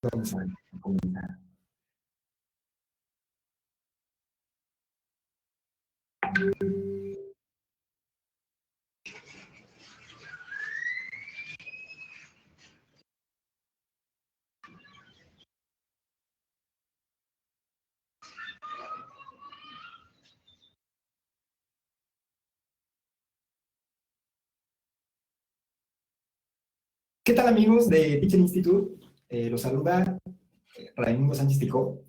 Vamos a comenzar. ¿Qué tal, amigos de Teacher Institute? Los saluda Raimundo Sánchez Ticó.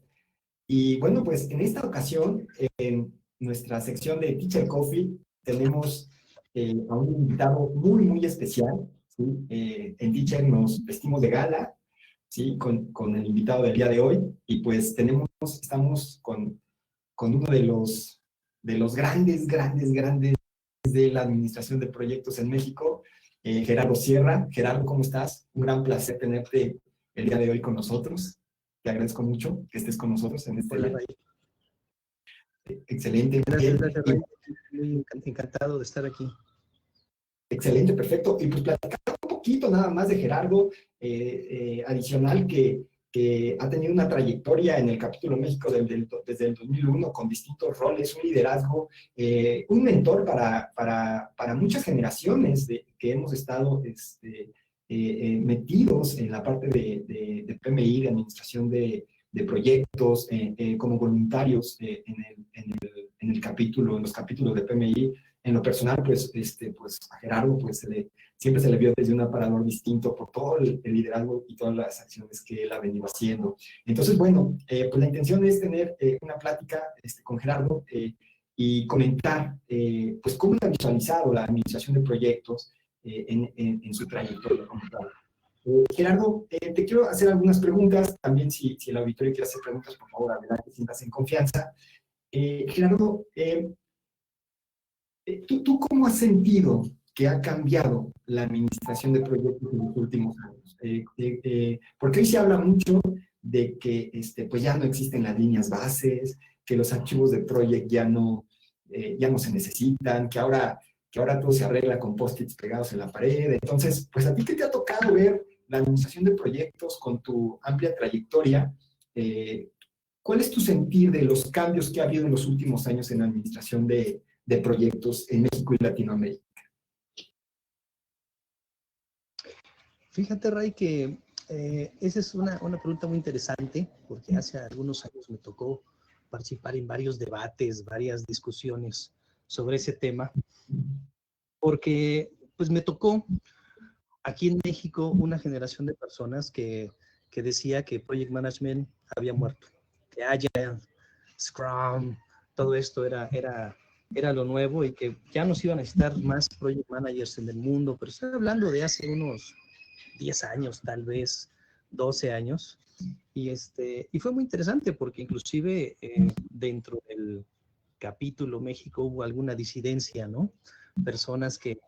Y bueno, pues en esta ocasión, en nuestra sección de Teacher Coffee, tenemos a un invitado muy, muy especial, ¿sí? En Teacher nos vestimos de gala, ¿sí? Con el invitado del día de hoy. Y pues estamos con uno de los grandes, grandes, grandes de la administración de proyectos en México, Gerardo Sierra. Gerardo, ¿cómo estás? Un gran placer tenerte el día de hoy con nosotros. Te agradezco mucho que estés con nosotros en este día. Excelente. Gracias, Ray. Muy encantado de estar aquí. Excelente, perfecto. Y pues platicar un poquito nada más de Gerardo, adicional que ha tenido una trayectoria en el capítulo México desde el 2001 con distintos roles, un liderazgo, un mentor para muchas generaciones que hemos estado metidos en la parte de PMI, de administración de proyectos, como voluntarios en los capítulos de PMI. En lo personal, pues a Gerardo pues siempre se le vio desde un aparador distinto por todo el liderazgo y todas las acciones que él ha venido haciendo. Entonces, bueno, pues la intención es tener una plática con Gerardo y comentar pues cómo ha visualizado la administración de proyectos en su trayectoria como tal. Gerardo, te quiero hacer algunas preguntas. También si el auditorio quiere hacer preguntas, por favor, adelante, sientas en confianza. Gerardo, ¿Tú cómo has sentido que ha cambiado la administración de proyectos en los últimos años? Porque hoy se habla mucho de que pues ya no existen las líneas bases, que los archivos de proyecto ya no se necesitan, que ahora todo se arregla con post-its pegados en la pared. Entonces, pues a ti, ¿qué te ha tocado ver la administración de proyectos con tu amplia trayectoria? ¿Cuál es tu sentir de los cambios que ha habido en los últimos años en la administración de proyectos en México y Latinoamérica? Fíjate, Ray, que esa es una pregunta muy interesante, porque hace algunos años me tocó participar en varios debates, varias discusiones sobre ese tema, porque pues me tocó aquí en México una generación de personas que decía que Project Management había muerto, que Agile, Scrum, todo esto era lo nuevo y que ya nos iban a necesitar más Project Managers en el mundo, pero estoy hablando de hace unos 10 años, tal vez 12 años, y fue muy interesante porque inclusive dentro del capítulo México hubo alguna disidencia, ¿no? Personas que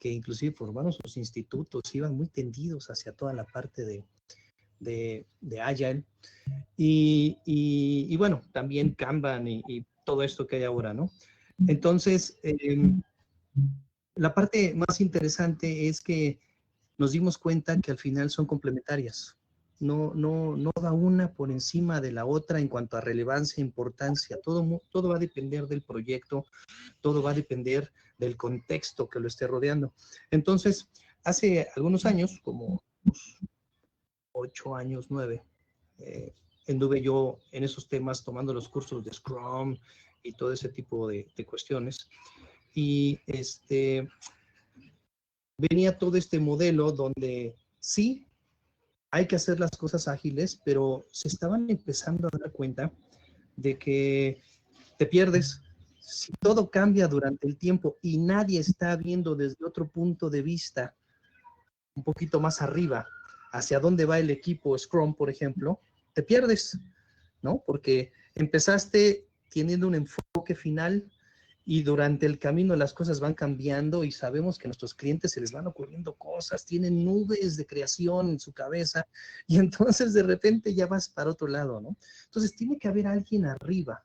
inclusive formaron sus institutos, iban muy tendidos hacia toda la parte de Agile, y bueno, también Kanban y todo esto que hay ahora, ¿no? Entonces, la parte más interesante es que nos dimos cuenta que al final son complementarias. No va una por encima de la otra en cuanto a relevancia e importancia. Todo va a depender del proyecto, todo va a depender del contexto que lo esté rodeando. Entonces, hace algunos años, como 8 años, 9, anduve yo en esos temas tomando los cursos de Scrum y todo ese tipo de cuestiones. Y venía todo este modelo donde sí hay que hacer las cosas ágiles, pero se estaban empezando a dar cuenta de que te pierdes si todo cambia durante el tiempo y nadie está viendo desde otro punto de vista un poquito más arriba hacia dónde va el equipo Scrum, por ejemplo, te pierdes, ¿no? Porque empezaste teniendo un enfoque final y durante el camino las cosas van cambiando y sabemos que a nuestros clientes se les van ocurriendo cosas, tienen nubes de creación en su cabeza y entonces de repente ya vas para otro lado, ¿no? Entonces tiene que haber alguien arriba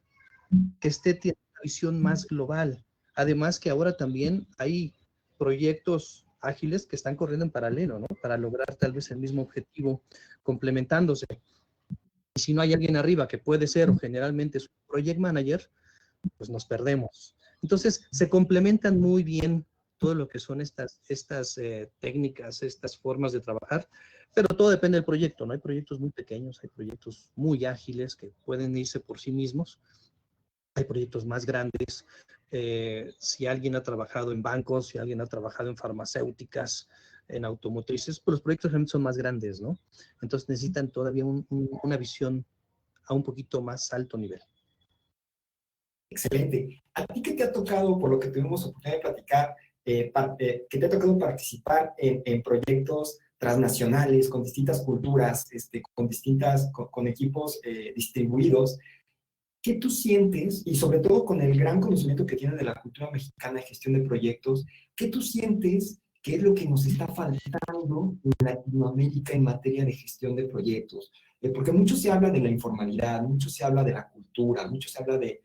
que teniendo una visión más global. Además que ahora también hay proyectos ágiles que están corriendo en paralelo, ¿no? Para lograr tal vez el mismo objetivo complementándose. Y si no hay alguien arriba que puede ser o generalmente es un project manager, pues nos perdemos. Entonces, se complementan muy bien todo lo que son estas técnicas, estas formas de trabajar, pero todo depende del proyecto, ¿no? Hay proyectos muy pequeños, hay proyectos muy ágiles que pueden irse por sí mismos, hay proyectos más grandes. Si alguien ha trabajado en bancos, si alguien ha trabajado en farmacéuticas, en automotrices, pues los proyectos realmente son más grandes, ¿no? Entonces necesitan todavía una visión a un poquito más alto nivel. Excelente. ¿A ti qué te ha tocado, por lo que tuvimos oportunidad de platicar, que te ha tocado participar en proyectos transnacionales, con distintas culturas, con equipos distribuidos? ¿Qué tú sientes, y sobre todo con el gran conocimiento que tienes de la cultura mexicana de gestión de proyectos, qué tú sientes que es lo que nos está faltando en Latinoamérica en materia de gestión de proyectos? Porque mucho se habla de la informalidad, mucho se habla de la cultura, mucho se habla de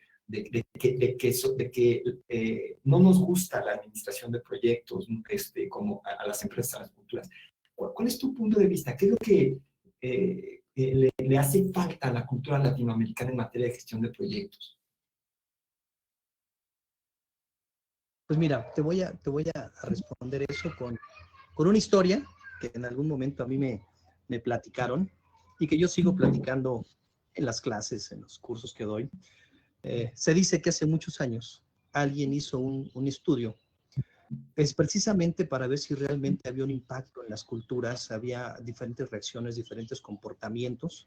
que no nos gusta la administración de proyectos, como a las empresas, a las culturas. ¿Cuál es tu punto de vista? ¿Qué es lo que le hace falta a la cultura latinoamericana en materia de gestión de proyectos? Pues mira, te voy a responder eso con una historia que en algún momento a mí me platicaron y que yo sigo platicando en las clases, en los cursos que doy. Se dice que hace muchos años alguien hizo un estudio, es precisamente para ver si realmente había un impacto en las culturas, había diferentes reacciones, diferentes comportamientos.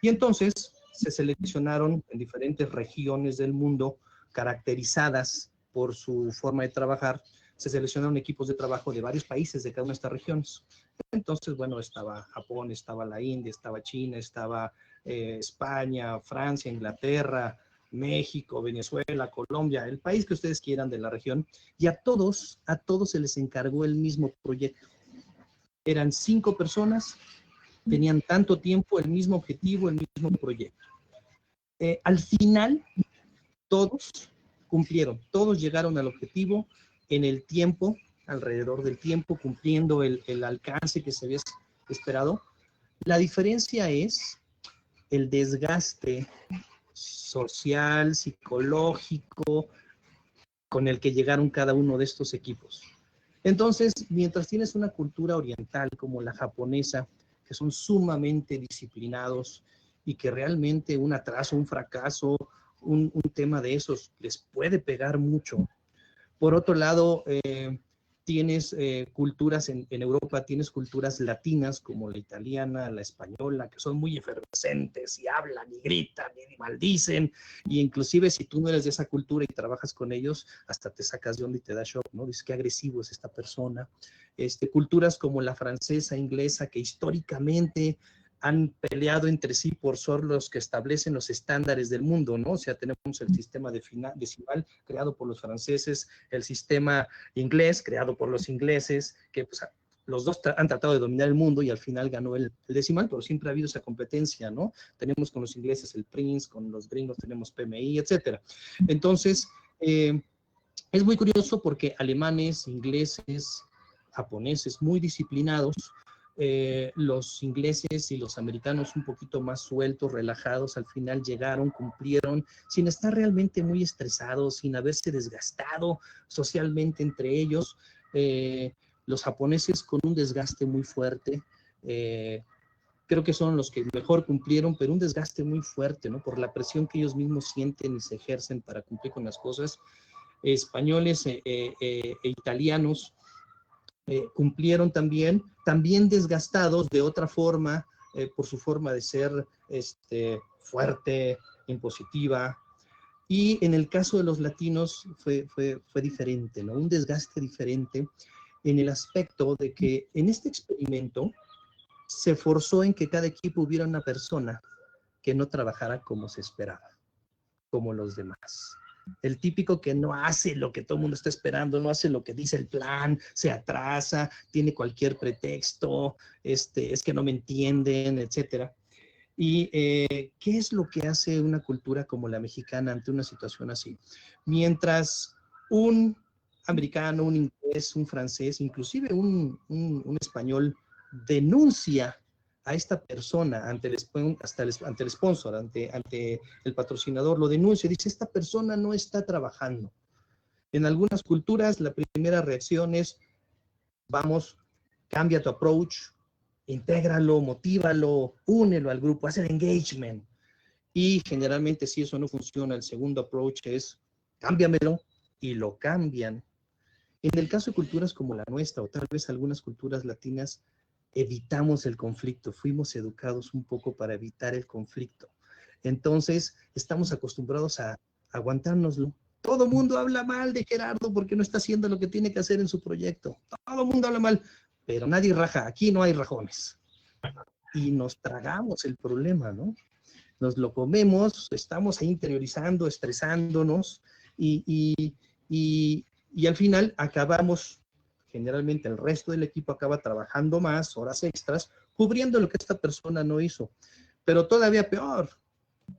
Y entonces se seleccionaron en diferentes regiones del mundo caracterizadas por su forma de trabajar, se seleccionaron equipos de trabajo de varios países de cada una de estas regiones. Entonces, bueno, estaba Japón, estaba la India, estaba China, estaba España, Francia, Inglaterra, México, Venezuela, Colombia, el país que ustedes quieran de la región, y a todos se les encargó el mismo proyecto. Eran 5 personas, tenían tanto tiempo, el mismo objetivo, el mismo proyecto. Al final, todos cumplieron, todos llegaron al objetivo en el tiempo, alrededor del tiempo, cumpliendo el alcance que se había esperado. La diferencia es el desgaste social, psicológico, con el que llegaron cada uno de estos equipos. Entonces, mientras tienes una cultura oriental como la japonesa, que son sumamente disciplinados y que realmente un atraso, un fracaso, un tema de esos les puede pegar mucho. Por otro lado, tienes culturas en Europa, tienes culturas latinas como la italiana, la española, que son muy efervescentes y hablan y gritan y maldicen, y inclusive si tú no eres de esa cultura y trabajas con ellos, hasta te sacas de onda y te da shock, ¿no? Dices, qué agresivo es esta persona. Culturas como la francesa, inglesa, que históricamente han peleado entre sí por ser los que establecen los estándares del mundo, ¿no? O sea, tenemos el sistema decimal creado por los franceses, el sistema inglés creado por los ingleses, que pues, los dos han tratado de dominar el mundo y al final ganó el decimal, pero siempre ha habido esa competencia, ¿no? Tenemos con los ingleses el Prince, con los gringos tenemos PMI, etcétera. Entonces, es muy curioso porque alemanes, ingleses, japoneses, muy disciplinados, los ingleses y los americanos un poquito más sueltos, relajados, al final llegaron, cumplieron, sin estar realmente muy estresados, sin haberse desgastado socialmente entre ellos. Los japoneses con un desgaste muy fuerte, creo que son los que mejor cumplieron, pero un desgaste muy fuerte, ¿no? Por la presión que ellos mismos sienten y se ejercen para cumplir con las cosas. Españoles e italianos cumplieron también desgastados de otra forma, por su forma de ser fuerte, impositiva. Y en el caso de los latinos fue diferente, ¿no? Un desgaste diferente en el aspecto de que en este experimento se forzó en que cada equipo hubiera una persona que no trabajara como se esperaba, como los demás. El típico que no hace lo que todo el mundo está esperando, no hace lo que dice el plan, se atrasa, tiene cualquier pretexto, es que no me entienden, etcétera. ¿Y qué es lo que hace una cultura como la mexicana ante una situación así? Mientras un americano, un inglés, un francés, inclusive un español denuncia a esta persona ante ante el sponsor, ante el patrocinador, lo denuncia y dice, esta persona no está trabajando. En algunas culturas la primera reacción es, vamos, cambia tu approach, intégralo, motívalo, únelo al grupo, haz el engagement. Y generalmente si eso no funciona, el segundo approach es, cámbiamelo, y lo cambian. En el caso de culturas como la nuestra, o tal vez algunas culturas latinas, evitamos el conflicto, fuimos educados un poco para evitar el conflicto. Entonces, estamos acostumbrados a aguantárnoslo. Todo el mundo habla mal de Gerardo porque no está haciendo lo que tiene que hacer en su proyecto. Todo el mundo habla mal, pero nadie raja, aquí no hay rajones. Y nos tragamos el problema, ¿no? Nos lo comemos, estamos ahí interiorizando, estresándonos y al final acabamos, generalmente el resto del equipo acaba trabajando más, horas extras, cubriendo lo que esta persona no hizo. Pero todavía peor,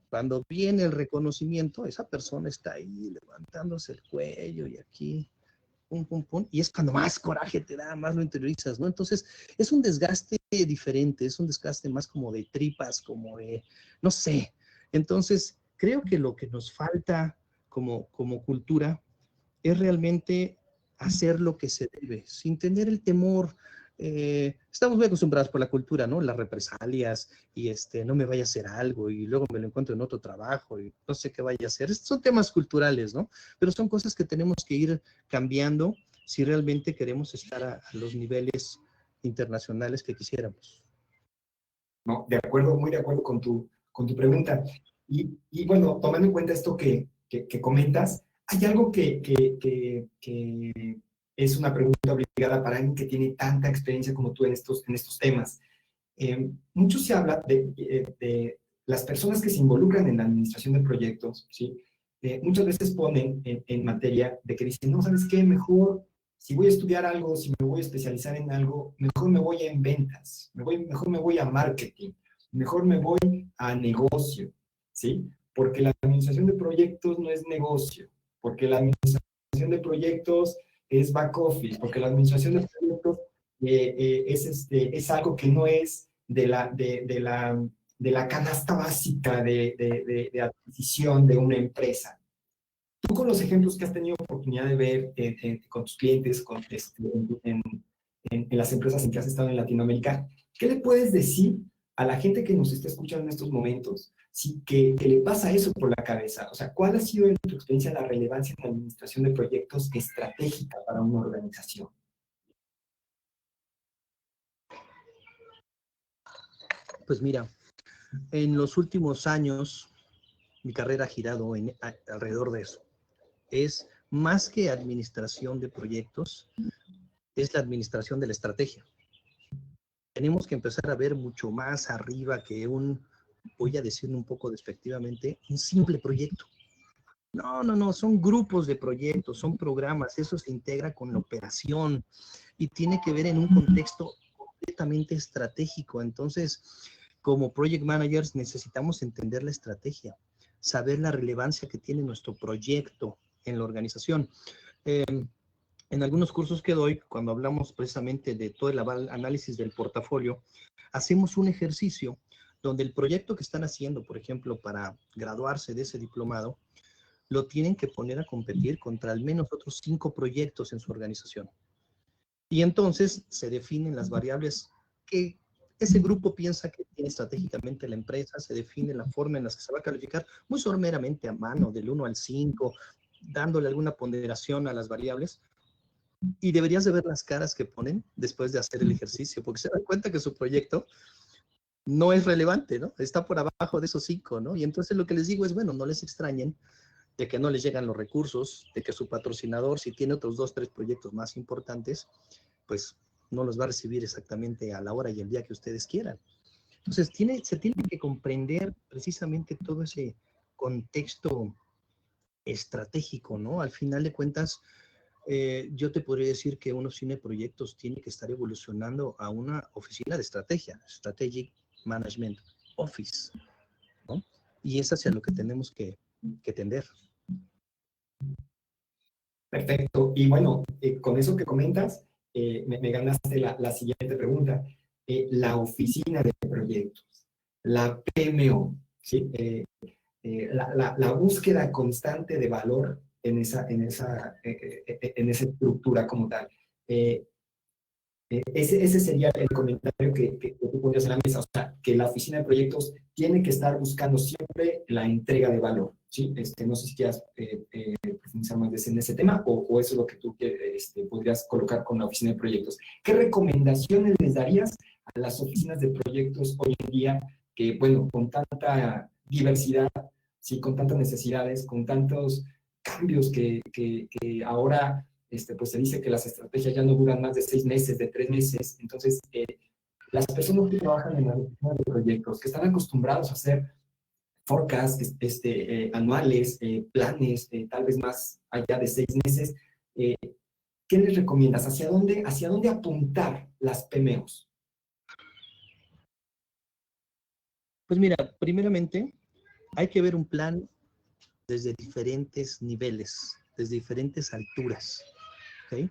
cuando viene el reconocimiento, esa persona está ahí levantándose el cuello y aquí, pum, pum, pum, y es cuando más coraje te da, más lo interiorizas, ¿no? Entonces, es un desgaste diferente, es un desgaste más como de tripas, como de, no sé. Entonces, creo que lo que nos falta como cultura es realmente hacer lo que se debe, sin tener el temor. Estamos muy acostumbrados por la cultura, ¿no? Las represalias y no me vaya a hacer algo y luego me lo encuentro en otro trabajo y no sé qué vaya a hacer. Estos son temas culturales, ¿no? Pero son cosas que tenemos que ir cambiando si realmente queremos estar a los niveles internacionales que quisiéramos. No, de acuerdo, muy de acuerdo con tu pregunta. Y bueno, tomando en cuenta esto que comentas, hay algo que es una pregunta obligada para alguien que tiene tanta experiencia como tú en estos temas. Mucho se habla de las personas que se involucran en la administración de proyectos, ¿sí? Muchas veces ponen en materia de que dicen, no, ¿sabes qué? Mejor, si voy a estudiar algo, si me voy a especializar en algo, mejor me voy en ventas, mejor me voy a marketing, mejor me voy a negocio, ¿sí? Porque la administración de proyectos no es negocio, porque la administración de proyectos es back office, porque la administración de proyectos es algo que no es de la canasta básica de adquisición de una empresa. Tú con los ejemplos que has tenido oportunidad de ver con tus clientes, en las empresas en que has estado en Latinoamérica, ¿qué le puedes decir a la gente que nos está escuchando en estos momentos sí, que le pasa eso por la cabeza? O sea, ¿cuál ha sido en tu experiencia la relevancia en la administración de proyectos estratégica para una organización? Pues mira, en los últimos años mi carrera ha girado alrededor de eso. Es más que administración de proyectos, es la administración de la estrategia. Tenemos que empezar a ver mucho más arriba que voy a decirlo un poco despectivamente, un simple proyecto. No, no, no, son grupos de proyectos, son programas, eso se integra con la operación y tiene que ver en un contexto completamente estratégico. Entonces, como project managers necesitamos entender la estrategia, saber la relevancia que tiene nuestro proyecto en la organización. En algunos cursos que doy, cuando hablamos precisamente de todo el análisis del portafolio, hacemos un ejercicio donde el proyecto que están haciendo, por ejemplo, para graduarse de ese diplomado, lo tienen que poner a competir contra al menos otros 5 proyectos en su organización. Y entonces se definen las variables que ese grupo piensa que tiene estratégicamente la empresa, se define la forma en la que se va a calificar, muy someramente a mano, del 1 al 5, dándole alguna ponderación a las variables. Y deberías de ver las caras que ponen después de hacer el ejercicio, porque se dan cuenta que su proyecto no es relevante, ¿no? Está por abajo de esos 5, ¿no? Y entonces lo que les digo es, bueno, no les extrañen de que no les llegan los recursos, de que su patrocinador, si tiene otros 2, 3 proyectos más importantes, pues no los va a recibir exactamente a la hora y el día que ustedes quieran. Entonces, se tiene que comprender precisamente todo ese contexto estratégico, ¿no? Al final de cuentas, yo te podría decir que uno cine proyectos tiene que estar evolucionando a una oficina de estrategia, Strategic Management Office, ¿no? Y es hacia lo que tenemos que tender. Perfecto. Y bueno, con eso que comentas, me ganaste la siguiente pregunta. La oficina de proyectos, la PMO, ¿sí? La búsqueda constante de valor en esa estructura como tal. Ese sería el comentario que tú ponías en la mesa, o sea, que la oficina de proyectos tiene que estar buscando siempre la entrega de valor, ¿sí? No sé si quieras profundizar más en ese tema o eso es lo que tú podrías colocar con la oficina de proyectos. ¿Qué recomendaciones les darías a las oficinas de proyectos hoy en día que, bueno, con tanta diversidad, ¿sí? Con tantas necesidades, con tantos cambios que ahora pues se dice que las estrategias ya no duran más de 6 meses, de 3 meses. Entonces, las personas que trabajan en la oficina de proyectos, que están acostumbrados a hacer forecasts anuales, planes, tal vez más allá de 6 meses, ¿qué les recomiendas? Hacia dónde apuntar las PMOs? Pues mira, primeramente hay que ver un plan desde diferentes niveles, desde diferentes alturas, ¿ok?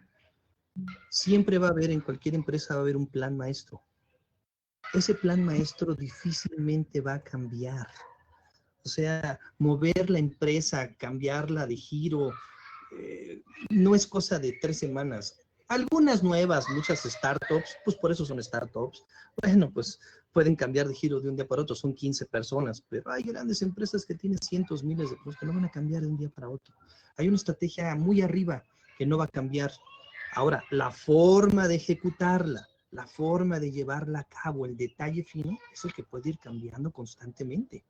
Siempre va a haber, en cualquier empresa va a haber un plan maestro. Ese plan maestro difícilmente va a cambiar. O sea, mover la empresa, cambiarla de giro, no es cosa de 3 semanas. Algunas nuevas, muchas startups, pues por eso son startups. Bueno, pues pueden cambiar de giro de un día para otro, son 15 personas, pero hay grandes empresas que tienen cientos, miles de personas que no van a cambiar de un día para otro. Hay una estrategia muy arriba que no va a cambiar. Ahora, la forma de ejecutarla, la forma de llevarla a cabo, el detalle fino, es el que puede ir cambiando constantemente,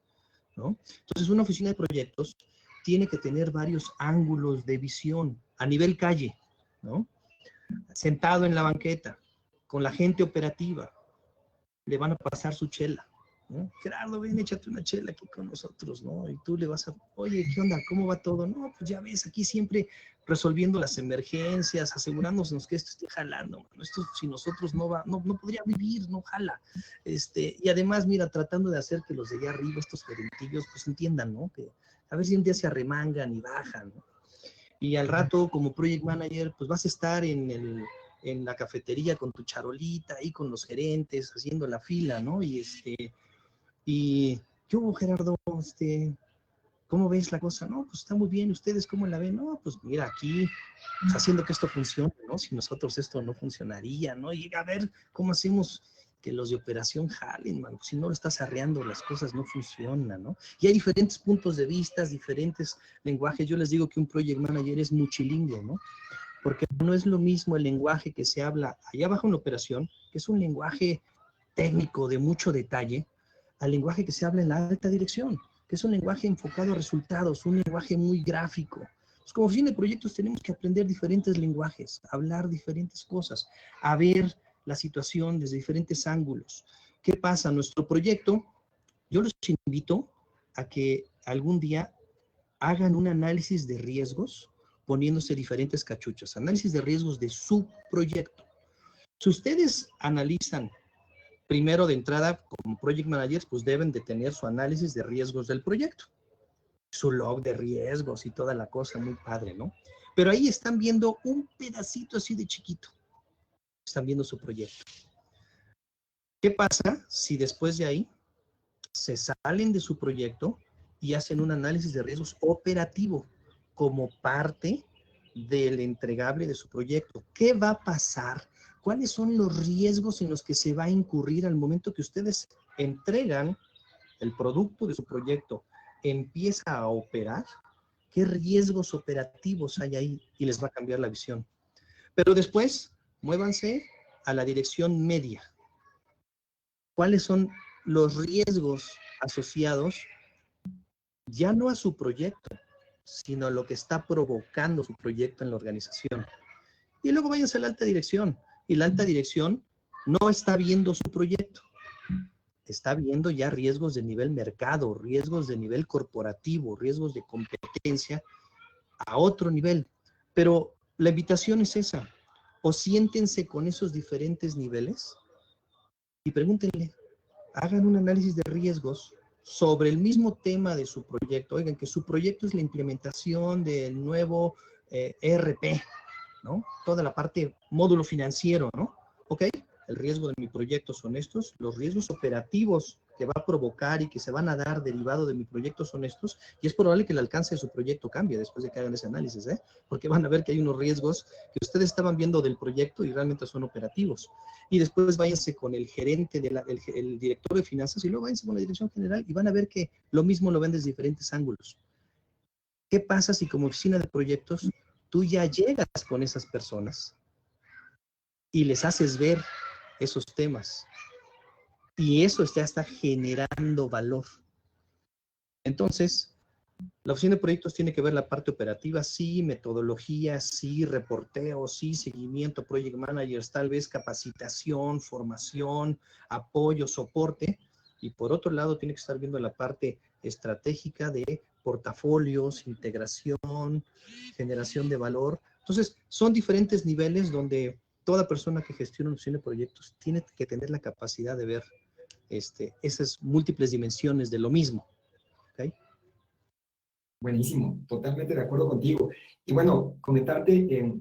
¿no? Entonces, una oficina de proyectos tiene que tener varios ángulos de visión a nivel calle, ¿no? Sentado en la banqueta, con la gente operativa, le van a pasar su chela, ¿no? Gerardo, ven, échate una chela aquí con nosotros, ¿no? Y tú le vas a, oye, ¿qué onda? ¿Cómo va todo? No, pues ya ves, aquí siempre resolviendo las emergencias, asegurándonos que esto esté jalando, mano. Esto si nosotros no podría vivir, no jala. Y además, mira, tratando de hacer que los de allá arriba, estos gerentillos, pues entiendan, ¿no? Que a ver si un día se arremangan y bajan, ¿no? Y al rato, como project manager, pues vas a estar en la cafetería con tu charolita, ahí con los gerentes, haciendo la fila, ¿no? ¿Qué hubo, Gerardo? ¿Cómo ves la cosa? No, pues está muy bien. ¿Ustedes cómo la ven? No, pues mira, aquí, pues haciendo que esto funcione, ¿no? Si nosotros esto no funcionaría, ¿no? Y a ver cómo hacemos que los de operación jalen, man. Si no lo estás arreando, las cosas no funcionan, ¿no? Y hay diferentes puntos de vista, diferentes lenguajes. Yo les digo que un project manager es multilingüe, ¿no? Porque no es lo mismo el lenguaje que se habla allá abajo en la operación, que es un lenguaje técnico de mucho detalle, al lenguaje que se habla en la alta dirección, que es un lenguaje enfocado a resultados, un lenguaje muy gráfico. Pues como oficina de proyectos tenemos que aprender diferentes lenguajes, hablar diferentes cosas, a ver la situación desde diferentes ángulos. ¿Qué pasa? Nuestro proyecto, yo los invito a que algún día hagan un análisis de riesgos poniéndose diferentes cachuchas, análisis de riesgos de su proyecto. Si ustedes analizan primero de entrada como project managers, pues deben de tener su análisis de riesgos del proyecto, su log de riesgos y toda la cosa, muy padre, ¿no? Pero ahí están viendo un pedacito así de chiquito, están viendo su proyecto. ¿Qué pasa si después de ahí se salen de su proyecto y hacen un análisis de riesgos operativo como parte del entregable de su proyecto? ¿Qué va a pasar? ¿Cuáles son los riesgos en los que se va a incurrir al momento que ustedes entregan el producto de su proyecto, empieza a operar? ¿Qué riesgos operativos hay ahí? Y les va a cambiar la visión. Pero después, muévanse a la dirección media. ¿Cuáles son los riesgos asociados ya no a su proyecto, sino a lo que está provocando su proyecto en la organización? Y luego váyanse a la alta dirección. Y la alta dirección no está viendo su proyecto, está viendo ya riesgos de nivel mercado, riesgos de nivel corporativo, riesgos de competencia a otro nivel. Pero la invitación es esa. O siéntense con esos diferentes niveles y pregúntenle, hagan un análisis de riesgos sobre el mismo tema de su proyecto. Oigan, que su proyecto es la implementación del nuevo ERP, ¿no? Toda la parte módulo financiero, ¿no? Ok, el riesgo de mi proyecto son estos, los riesgos operativos que va a provocar y que se van a dar derivado de mi proyecto son estos, y es probable que el alcance de su proyecto cambie después de que hagan ese análisis, ¿eh? Porque van a ver que hay unos riesgos que ustedes estaban viendo del proyecto y realmente son operativos. Y después váyanse con el gerente, el director de finanzas, y luego váyanse con la dirección general y van a ver que lo mismo lo ven desde diferentes ángulos. ¿Qué pasa si como oficina de proyectos tú ya llegas con esas personas y les haces ver esos temas? Y eso ya está generando valor. Entonces, la oficina de proyectos tiene que ver la parte operativa, sí, metodología, sí, reporteo, sí, seguimiento, project managers, tal vez capacitación, formación, apoyo, soporte. Y por otro lado, tiene que estar viendo la parte estratégica de portafolios, integración, generación de valor. Entonces, son diferentes niveles donde toda persona que gestiona una oficina de proyectos tiene que tener la capacidad de ver esas múltiples dimensiones de lo mismo. ¿Okay? Buenísimo, totalmente de acuerdo contigo. Y bueno, comentarte,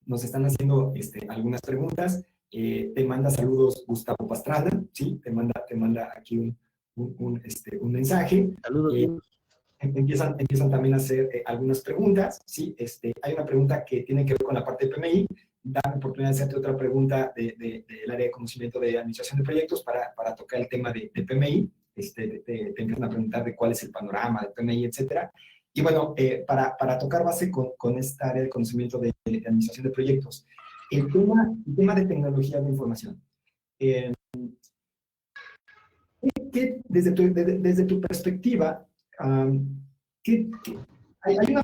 nos están haciendo algunas preguntas. Te manda saludos Gustavo Pastrana, ¿sí? Te manda aquí un mensaje. Saludos. Empiezan también a hacer algunas preguntas, ¿sí? Hay una pregunta que tiene que ver con la parte de PMI. Dame oportunidad de hacerte otra pregunta del área de conocimiento de administración de proyectos para tocar el tema de PMI. Te empiezan a preguntar de cuál es el panorama de PMI, etcétera. Y bueno, para tocar base con esta área de conocimiento de administración de proyectos, el tema de tecnología de información. Desde tu perspectiva, hay una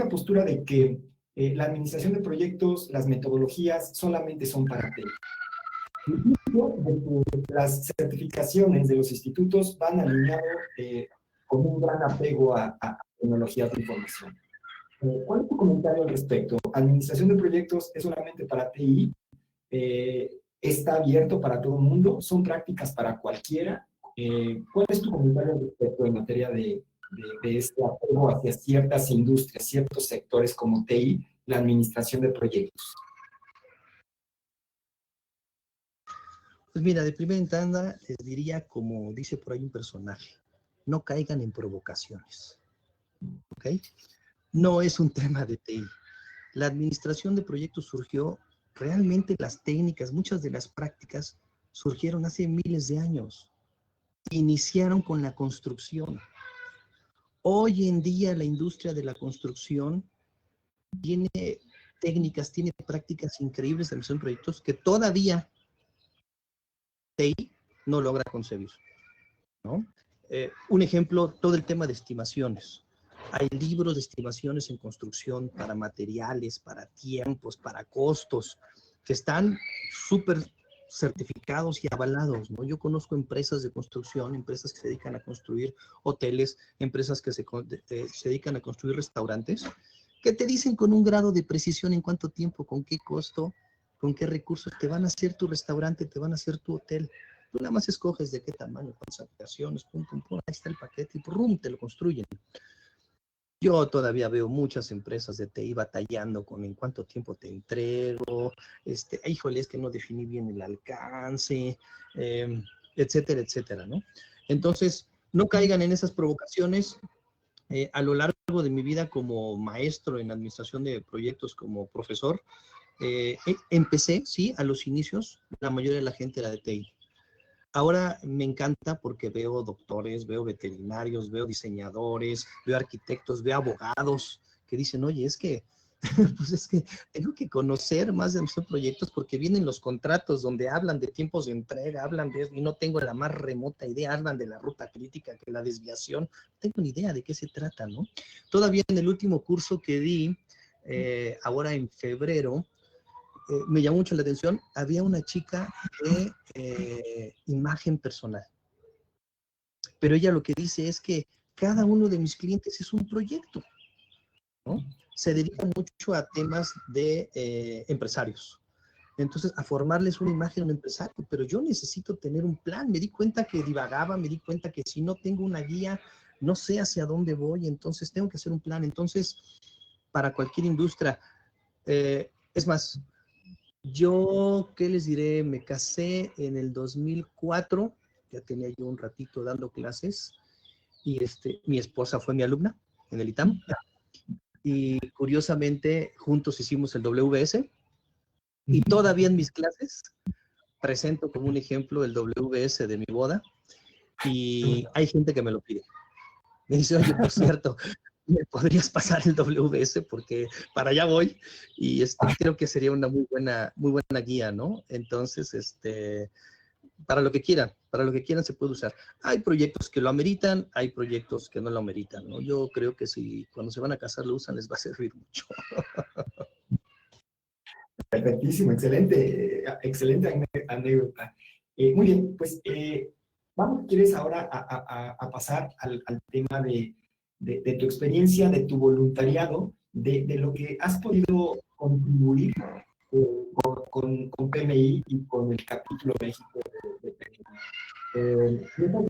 postura de que la administración de proyectos, las metodologías solamente son para TI. Las certificaciones de los institutos van alineados con un gran apego a tecnologías de información. ¿Cuál es tu comentario al respecto? ¿Administración de proyectos es solamente para TI? ¿Está abierto para todo el mundo? ¿Son prácticas para cualquiera? ¿Cuál es tu comentario al respecto en materia de este apego hacia ciertas industrias, ciertos sectores como TI, la administración de proyectos? Pues mira, de primera instancia les diría, como dice por ahí un personaje, no caigan en provocaciones, ¿ok? No es un tema de TI. La administración de proyectos surgió, realmente las técnicas, muchas de las prácticas surgieron hace miles de años. Iniciaron con la construcción. Hoy en día la industria de la construcción tiene técnicas, tiene prácticas increíbles de administración de proyectos que todavía TI no logra concebir, ¿no? Un ejemplo, todo el tema de estimaciones. Hay libros de estimaciones en construcción para materiales, para tiempos, para costos, que están súper certificados y avalados, ¿no? Yo conozco empresas de construcción, empresas que se dedican a construir hoteles, empresas que se dedican a construir restaurantes, que te dicen con un grado de precisión en cuánto tiempo, con qué costo, con qué recursos te van a hacer tu restaurante, te van a hacer tu hotel. Tú nada más escoges de qué tamaño, cuántas habitaciones, pum, pum, pum, ahí está el paquete y pum, te lo construyen. Yo todavía veo muchas empresas de TI batallando con en cuánto tiempo te entrego, híjole, es que no definí bien el alcance, etcétera, etcétera, ¿no? Entonces, no caigan en esas provocaciones. A lo largo de mi vida como maestro en administración de proyectos, como profesor, empecé, sí, a los inicios, la mayoría de la gente era de TI. Ahora me encanta porque veo doctores, veo veterinarios, veo diseñadores, veo arquitectos, veo abogados que dicen, oye, es que, pues es que tengo que conocer más de nuestros proyectos porque vienen los contratos donde hablan de tiempos de entrega, hablan de, y no tengo la más remota idea, hablan de la ruta crítica, que la desviación, no tengo ni idea de qué se trata, ¿no? Todavía en el último curso que di, ahora en febrero, me llamó mucho la atención, había una chica de imagen personal, pero ella lo que dice es que cada uno de mis clientes es un proyecto, ¿no? Se dedica mucho a temas de empresarios, entonces a formarles una imagen a un empresario, pero yo necesito tener un plan. Me di cuenta que divagaba, me di cuenta que si no tengo una guía, no sé hacia dónde voy, entonces tengo que hacer un plan. Entonces, para cualquier industria. Es más, yo, ¿qué les diré? Me casé en el 2004, ya tenía yo un ratito dando clases, y mi esposa fue mi alumna en el ITAM, y curiosamente juntos hicimos el WS, y todavía en mis clases presento como un ejemplo el WS de mi boda, y hay gente que me lo pide. Me dice, oye, por cierto, ¿me podrías pasar el WS? Porque para allá voy, y creo que sería una muy buena guía, ¿no? Entonces, para lo que quieran se puede usar. Hay proyectos que lo ameritan, hay proyectos que no lo ameritan, ¿no? Yo creo que si cuando se van a casar lo usan, les va a servir mucho. Perfectísimo, excelente, excelente anécdota. Muy bien, pues vamos, ¿quieres ahora a pasar al tema de tu experiencia, de tu voluntariado, de lo que has podido contribuir con PMI y con el capítulo México de PMI? Quiero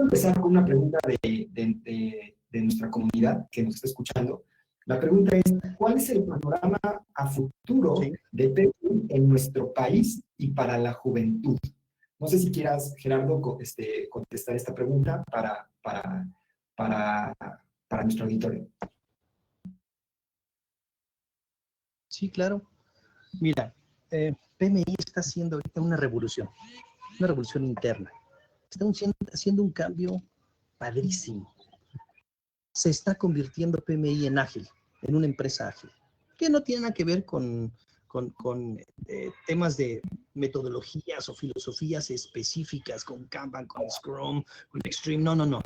empezar con una pregunta de nuestra comunidad que nos está escuchando. La pregunta es, ¿cuál es el panorama a futuro Sí. de PMI en nuestro país y para la juventud? No sé si quieras, Gerardo, contestar esta pregunta para nuestro auditorio. Sí, claro. Mira, PMI está haciendo ahorita una revolución interna. Estamos haciendo un cambio padrísimo. Se está convirtiendo PMI en ágil, en una empresa ágil, que no tiene nada que ver con temas de metodologías o filosofías específicas, con Kanban, con Scrum, con Extreme, no.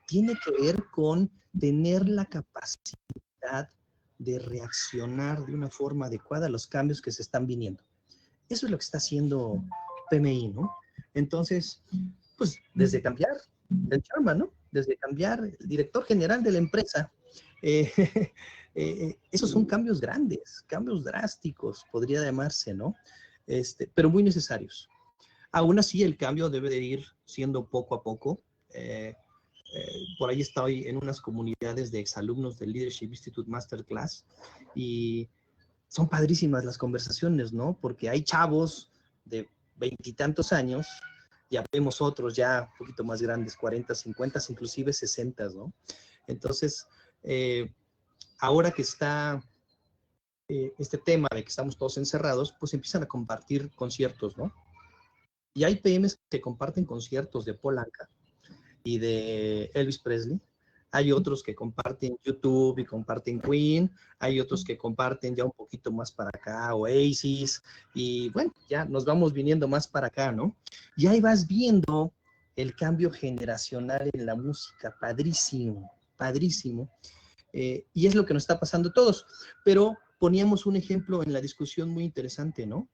Tiene que ver con tener la capacidad de reaccionar de una forma adecuada a los cambios que se están viniendo. Eso es lo que está haciendo PMI, ¿no? Entonces, pues desde cambiar el chairman, ¿no? Desde cambiar el director general de la empresa, esos son cambios grandes, cambios drásticos, podría llamarse, ¿no? Pero muy necesarios. Aún así, el cambio debe de ir siendo poco a poco. Por ahí estoy en unas comunidades de exalumnos del Leadership Institute Masterclass y son padrísimas las conversaciones, ¿no? Porque hay chavos de 20 y tantos años, ya vemos otros ya un poquito más grandes, 40, 50, inclusive 60, ¿no? Entonces, ahora que está este tema de que estamos todos encerrados, pues empiezan a compartir conciertos, ¿no? Y hay PMs que comparten conciertos de Paul Anka y de Elvis Presley. Hay otros que comparten YouTube y comparten Queen, hay otros que comparten ya un poquito más para acá, Oasis, y bueno, ya nos vamos viniendo más para acá, ¿no? Y ahí vas viendo el cambio generacional en la música, padrísimo, padrísimo, y es lo que nos está pasando a todos. Pero poníamos un ejemplo en la discusión muy interesante, ¿no?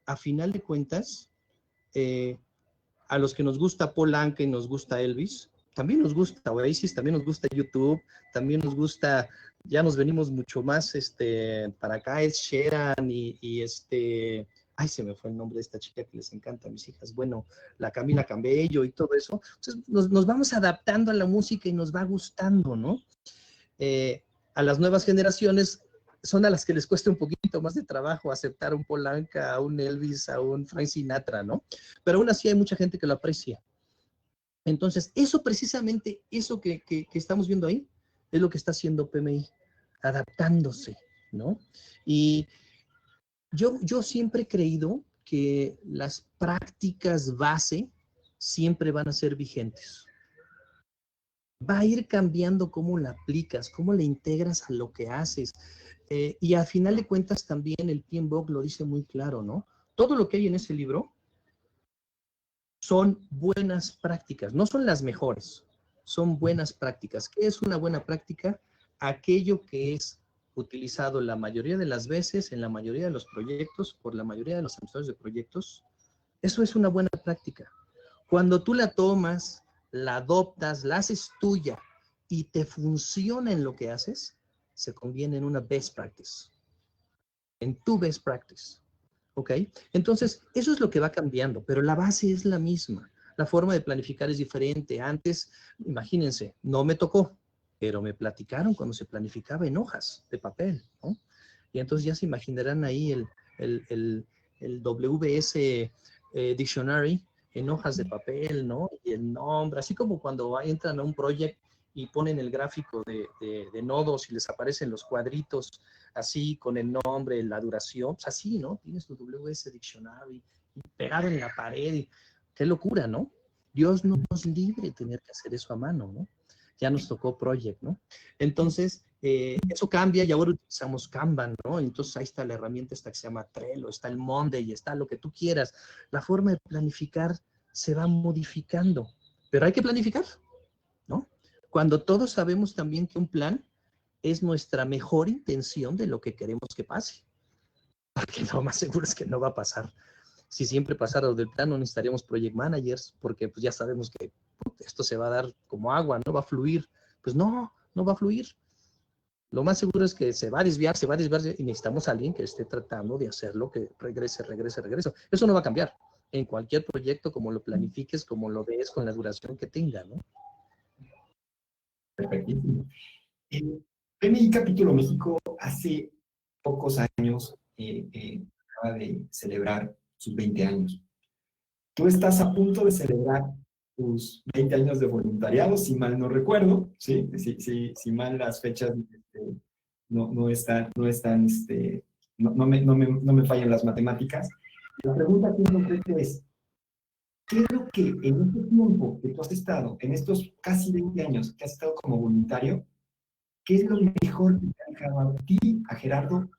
A final de cuentas, a los que nos gusta Paul Anka y nos gusta Elvis, también nos gusta Oasis, también nos gusta YouTube, también nos gusta, ya nos venimos mucho más para acá, es Sheeran y ay, se me fue el nombre de esta chica que les encanta a mis hijas, bueno, la Camila Cabello y todo eso. Entonces nos vamos adaptando a la música y nos va gustando, ¿no? A las nuevas generaciones son a las que les cuesta un poquito más de trabajo aceptar un Paul Anka, a un Elvis, a un Frank Sinatra, ¿no? Pero aún así hay mucha gente que lo aprecia. Entonces, eso precisamente, eso que estamos viendo ahí, es lo que está haciendo PMI, adaptándose, ¿no? Y yo siempre he creído que las prácticas base siempre van a ser vigentes. Va a ir cambiando cómo la aplicas, cómo la integras a lo que haces. Y al final de cuentas también el PMBOK lo dice muy claro, ¿no? Todo lo que hay en ese libro son buenas prácticas, no son las mejores, son buenas prácticas. ¿Qué es una buena práctica? Aquello que es utilizado la mayoría de las veces en la mayoría de los proyectos, por la mayoría de los administradores de proyectos. Eso es una buena práctica. Cuando tú la tomas, la adoptas, la haces tuya y te funciona en lo que haces, se convierte en una best practice, en tu best practice. ¿Ok? Entonces, eso es lo que va cambiando, pero la base es la misma. La forma de planificar es diferente. Antes, imagínense, no me tocó. pero me platicaron cuando se planificaba en hojas de papel, ¿no? Y entonces ya se imaginarán ahí el WS Dictionary en hojas de papel, ¿no? Y el nombre, así como cuando entran a un proyecto y ponen el gráfico de nodos y les aparecen los cuadritos así con el nombre, la duración, pues así, ¿no? Tienes tu WS Dictionary pegado en la pared. Qué locura, ¿no? Dios no nos libre de tener que hacer eso a mano, ¿no? Ya nos tocó Project, ¿no? Entonces, eso cambia y ahora utilizamos Kanban, ¿no? Entonces ahí está la herramienta esta que se llama Trello, está el Monday, está lo que tú quieras. La forma de planificar se va modificando, pero hay que planificar, ¿no? Cuando todos sabemos también que un plan es nuestra mejor intención de lo que queremos que pase, porque lo más seguro es que no va a pasar. Si siempre pasara lo del plan, no necesitaríamos project managers, porque pues ya sabemos que esto se va a dar como agua, no va a fluir. Pues no, no va a fluir. Lo más seguro es que se va a desviar y necesitamos a alguien que esté tratando de hacerlo, que regrese. Eso no va a cambiar en cualquier proyecto, como lo planifiques, como lo des, con la duración que tenga, ¿no? Perfectísimo. PMI Capítulo México hace pocos años acaba de celebrar sus 20 años. Tú estás a punto de celebrar tus 20 años de voluntariado, si mal no recuerdo, ¿sí? Si mal las fechas no están, no me fallan las matemáticas. La pregunta aquí en concreto es, ¿qué es lo que en este tiempo que tú has estado, en estos casi 20 años que has estado como voluntario, qué es lo mejor que te ha dejado a ti, a Gerardo,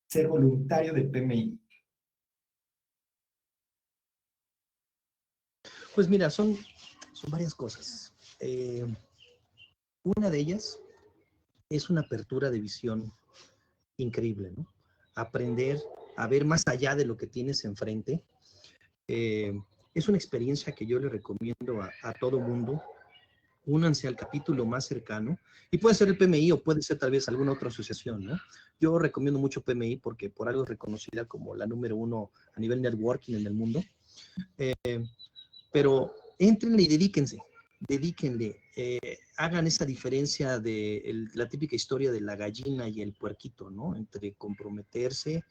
ser voluntario de PMI? Pues mira, son varias cosas. Una de ellas es una apertura de visión increíble, ¿no? Aprender a ver más allá de lo que tienes enfrente. Es una experiencia que yo le recomiendo a todo mundo. Únanse al capítulo más cercano, y puede ser el PMI o puede ser tal vez alguna otra asociación, ¿no? Yo recomiendo mucho PMI porque por algo es reconocida como la número 1 a nivel networking en el mundo. Pero entrenle y dedíquenle, hagan esa diferencia de la típica historia de la gallina y el puerquito, ¿no? Entre comprometerse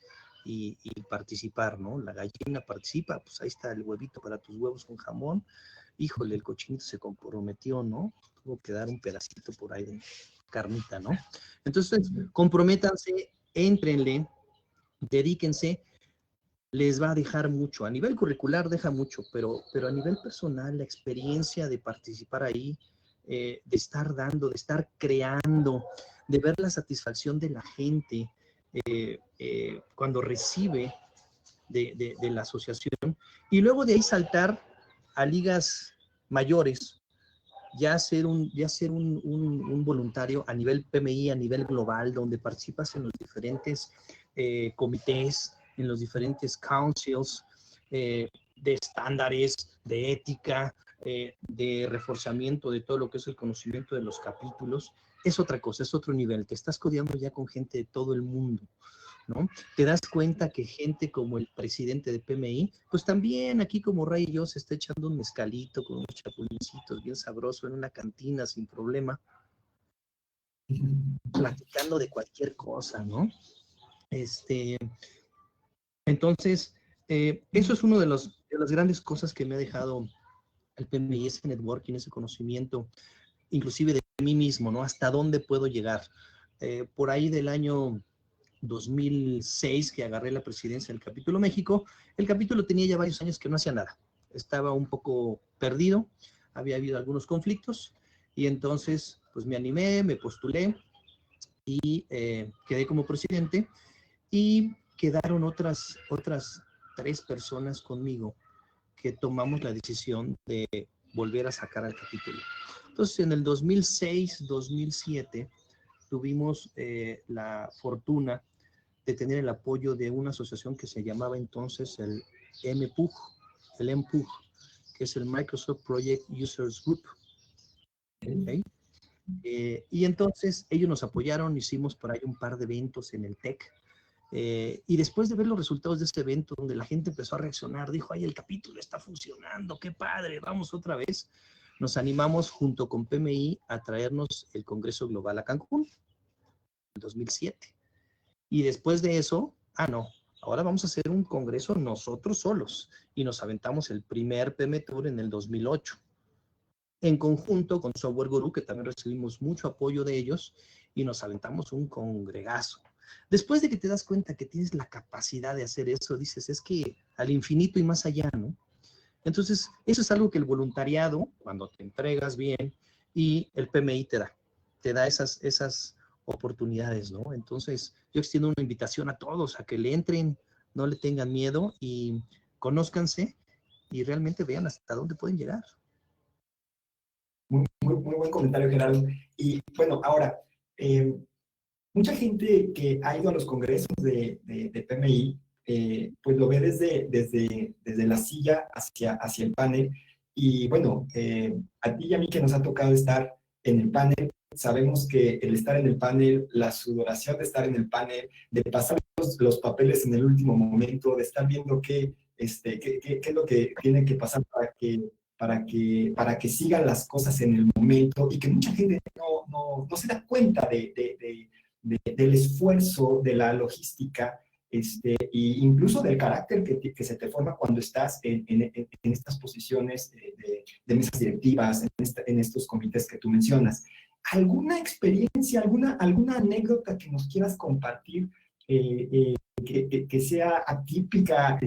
y participar, ¿no? La gallina participa, pues ahí está el huevito para tus huevos con jamón. Híjole, el cochinito se comprometió, ¿no? Tuvo que dar un pedacito por ahí de carnita, ¿no? Entonces, comprométanse, éntrenle, dedíquense, les va a dejar mucho. A nivel curricular deja mucho, pero a nivel personal, la experiencia de participar ahí, de estar dando, de estar creando, de ver la satisfacción de la gente cuando recibe de la asociación, y luego de ahí saltar a ligas mayores, ya ser un voluntario a nivel PMI, a nivel global, donde participas en los diferentes comités, en los diferentes councils de estándares, de ética, de reforzamiento de todo lo que es el conocimiento de los capítulos. Es otra cosa, es otro nivel. Te estás codeando ya con gente de todo el mundo, ¿no? Te das cuenta que gente como el presidente de PMI, pues también aquí como Ray y yo se está echando un mezcalito con unos chapulincitos bien sabroso en una cantina sin problema, platicando de cualquier cosa, ¿no? Entonces, eso es uno de las grandes cosas que me ha dejado el PMI, ese networking, ese conocimiento, inclusive de mí mismo, ¿no? Hasta dónde puedo llegar. Por ahí del año 2006 que agarré la presidencia del Capítulo México, el capítulo tenía ya varios años que no hacía nada. Estaba un poco perdido, había habido algunos conflictos y entonces pues me animé, me postulé y quedé como presidente, y quedaron otras 3 personas conmigo que tomamos la decisión de volver a sacar al capítulo. Entonces en el 2006, 2007 tuvimos la fortuna de tener el apoyo de una asociación que se llamaba entonces el MPUG, que es el Microsoft Project Users Group. ¿Okay? Y entonces ellos nos apoyaron, hicimos por ahí un par de eventos en el TEC, y después de ver los resultados de este evento, donde la gente empezó a reaccionar, dijo, ay, el capítulo está funcionando, qué padre, vamos otra vez, nos animamos junto con PMI a traernos el Congreso Global a Cancún en 2007. Y después de eso, no, ahora vamos a hacer un congreso nosotros solos. Y nos aventamos el primer PM Tour en el 2008. En conjunto con Software Guru, que también recibimos mucho apoyo de ellos, y nos aventamos un congregazo. Después de que te das cuenta que tienes la capacidad de hacer eso, dices, es que al infinito y más allá, ¿no? Entonces, eso es algo que el voluntariado, cuando te entregas bien, y el PMI te da esas oportunidades, ¿no? Entonces, yo extiendo una invitación a todos a que le entren, no le tengan miedo y conózcanse y realmente vean hasta dónde pueden llegar. Muy buen comentario, Gerardo. Y bueno, ahora, mucha gente que ha ido a los congresos de PMI, pues lo ve desde la silla hacia el panel. Y bueno, a ti y a mí que nos ha tocado estar en el panel, sabemos que el estar en el panel, la sudoración de estar en el panel, de pasar los papeles en el último momento, de estar viendo qué es lo que tiene que pasar para que sigan las cosas en el momento, y que mucha gente no se da cuenta del esfuerzo, de la logística, e incluso del carácter que se te forma cuando estás en estas posiciones de mesas directivas, en estos comités que tú mencionas. ¿Alguna experiencia, alguna anécdota que nos quieras compartir que sea atípica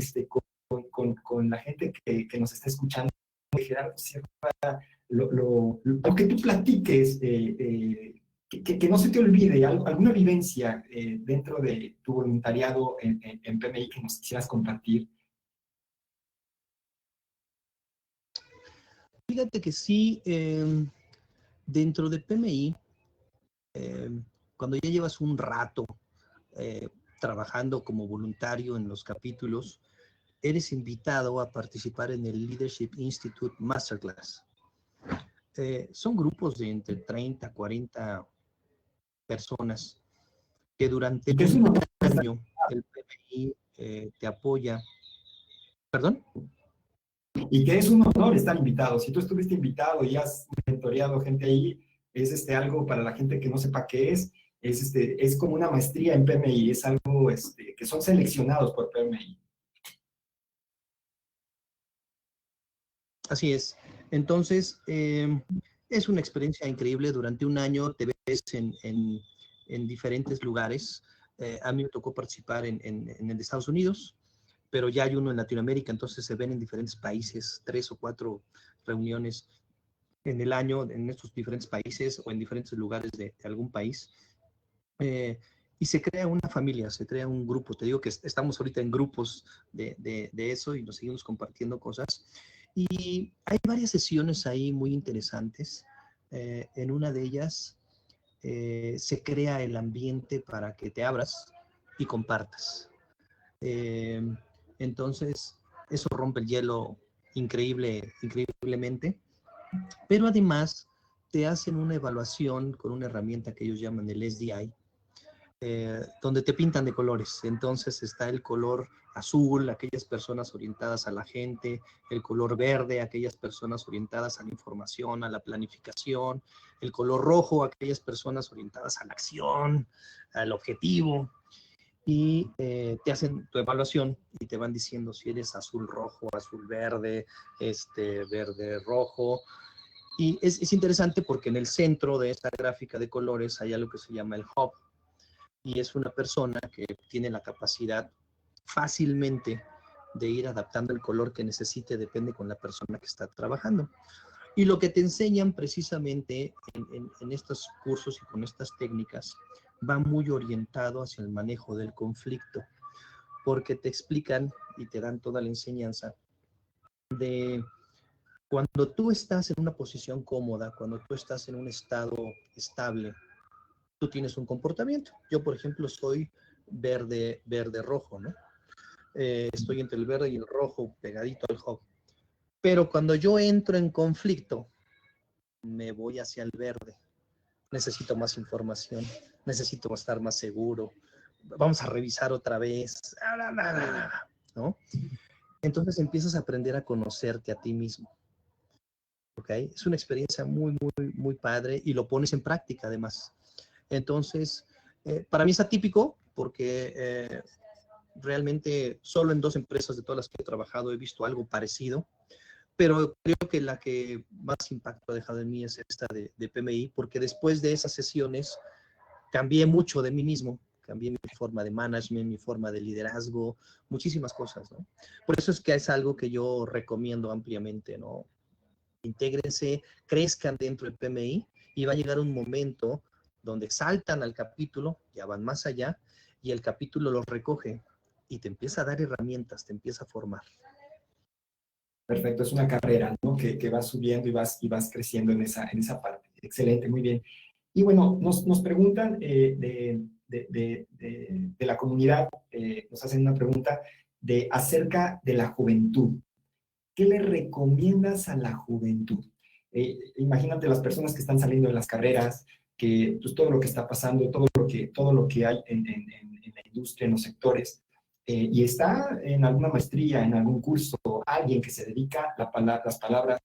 con la gente que nos está escuchando? Gerardo Sierra, lo que tú platiques, que no se te olvide, alguna vivencia dentro de tu voluntariado en PMI que nos quisieras compartir. Fíjate que sí, dentro de PMI, cuando ya llevas un rato trabajando como voluntario en los capítulos, eres invitado a participar en el Leadership Institute Masterclass. Son grupos de entre 30 a 40 personas que durante un año el PMI te apoya. ¿Perdón? Y que es un honor estar invitado. Si tú estuviste invitado y has mentoreado gente ahí, es algo para la gente que no sepa qué es como una maestría en PMI, es algo que son seleccionados por PMI. Así es. Entonces, es una experiencia increíble. Durante un año te ves en diferentes lugares. A mí me tocó participar en el Estados Unidos, pero ya hay uno en Latinoamérica, entonces se ven en diferentes países, 3 o 4 reuniones en el año en estos diferentes países o en diferentes lugares de algún país. Y se crea una familia, se crea un grupo. Te digo que estamos ahorita en grupos de eso y nos seguimos compartiendo cosas. Y hay varias sesiones ahí muy interesantes. En una de ellas se crea el ambiente para que te abras y compartas. Entonces, eso rompe el hielo increíblemente. Pero además te hacen una evaluación con una herramienta que ellos llaman el SDI, donde te pintan de colores. Entonces está el color azul, aquellas personas orientadas a la gente, el color verde, aquellas personas orientadas a la información, a la planificación, el color rojo, aquellas personas orientadas a la acción, al objetivo, y te hacen tu evaluación y te van diciendo si eres azul rojo, azul verde, verde rojo. Y es interesante porque en el centro de esta gráfica de colores hay algo que se llama el hub, y es una persona que tiene la capacidad fácilmente de ir adaptando el color que necesite, depende con la persona que está trabajando. Y lo que te enseñan precisamente en estos cursos y con estas técnicas va muy orientado hacia el manejo del conflicto, porque te explican y te dan toda la enseñanza de cuando tú estás en una posición cómoda, cuando tú estás en un estado estable, tú tienes un comportamiento. Yo, por ejemplo, soy verde-rojo, ¿no? Estoy entre el verde y el rojo, pegadito al hub. Pero cuando yo entro en conflicto, me voy hacia el verde. Necesito más información, necesito estar más seguro. Vamos a revisar otra vez, ¿no? Entonces empiezas a aprender a conocerte a ti mismo. ¿ok? Es una experiencia muy, muy, muy padre y lo pones en práctica además. Entonces, para mí es atípico porque realmente solo en 2 empresas de todas las que he trabajado he visto algo parecido, pero creo que la que más impacto ha dejado en mí es esta de PMI, porque después de esas sesiones cambié mucho de mí mismo, cambié mi forma de management, mi forma de liderazgo, muchísimas cosas, ¿no? Por eso es que es algo que yo recomiendo ampliamente, ¿no? Intégrense, crezcan dentro del PMI y va a llegar un momento donde saltan al capítulo, ya van más allá, y el capítulo los recoge y te empieza a dar herramientas, te empieza a formar. Perfecto, es una carrera, ¿no? Que vas subiendo y vas creciendo en esa parte. Excelente, muy bien. Y bueno, nos preguntan de la comunidad, nos hacen una pregunta acerca de la juventud. ¿Qué le recomiendas a la juventud? Imagínate las personas que están saliendo de las carreras, que pues, todo lo que está pasando, todo lo que hay en la industria, en los sectores, y está en alguna maestría, en algún curso, alguien que se dedica a las palabras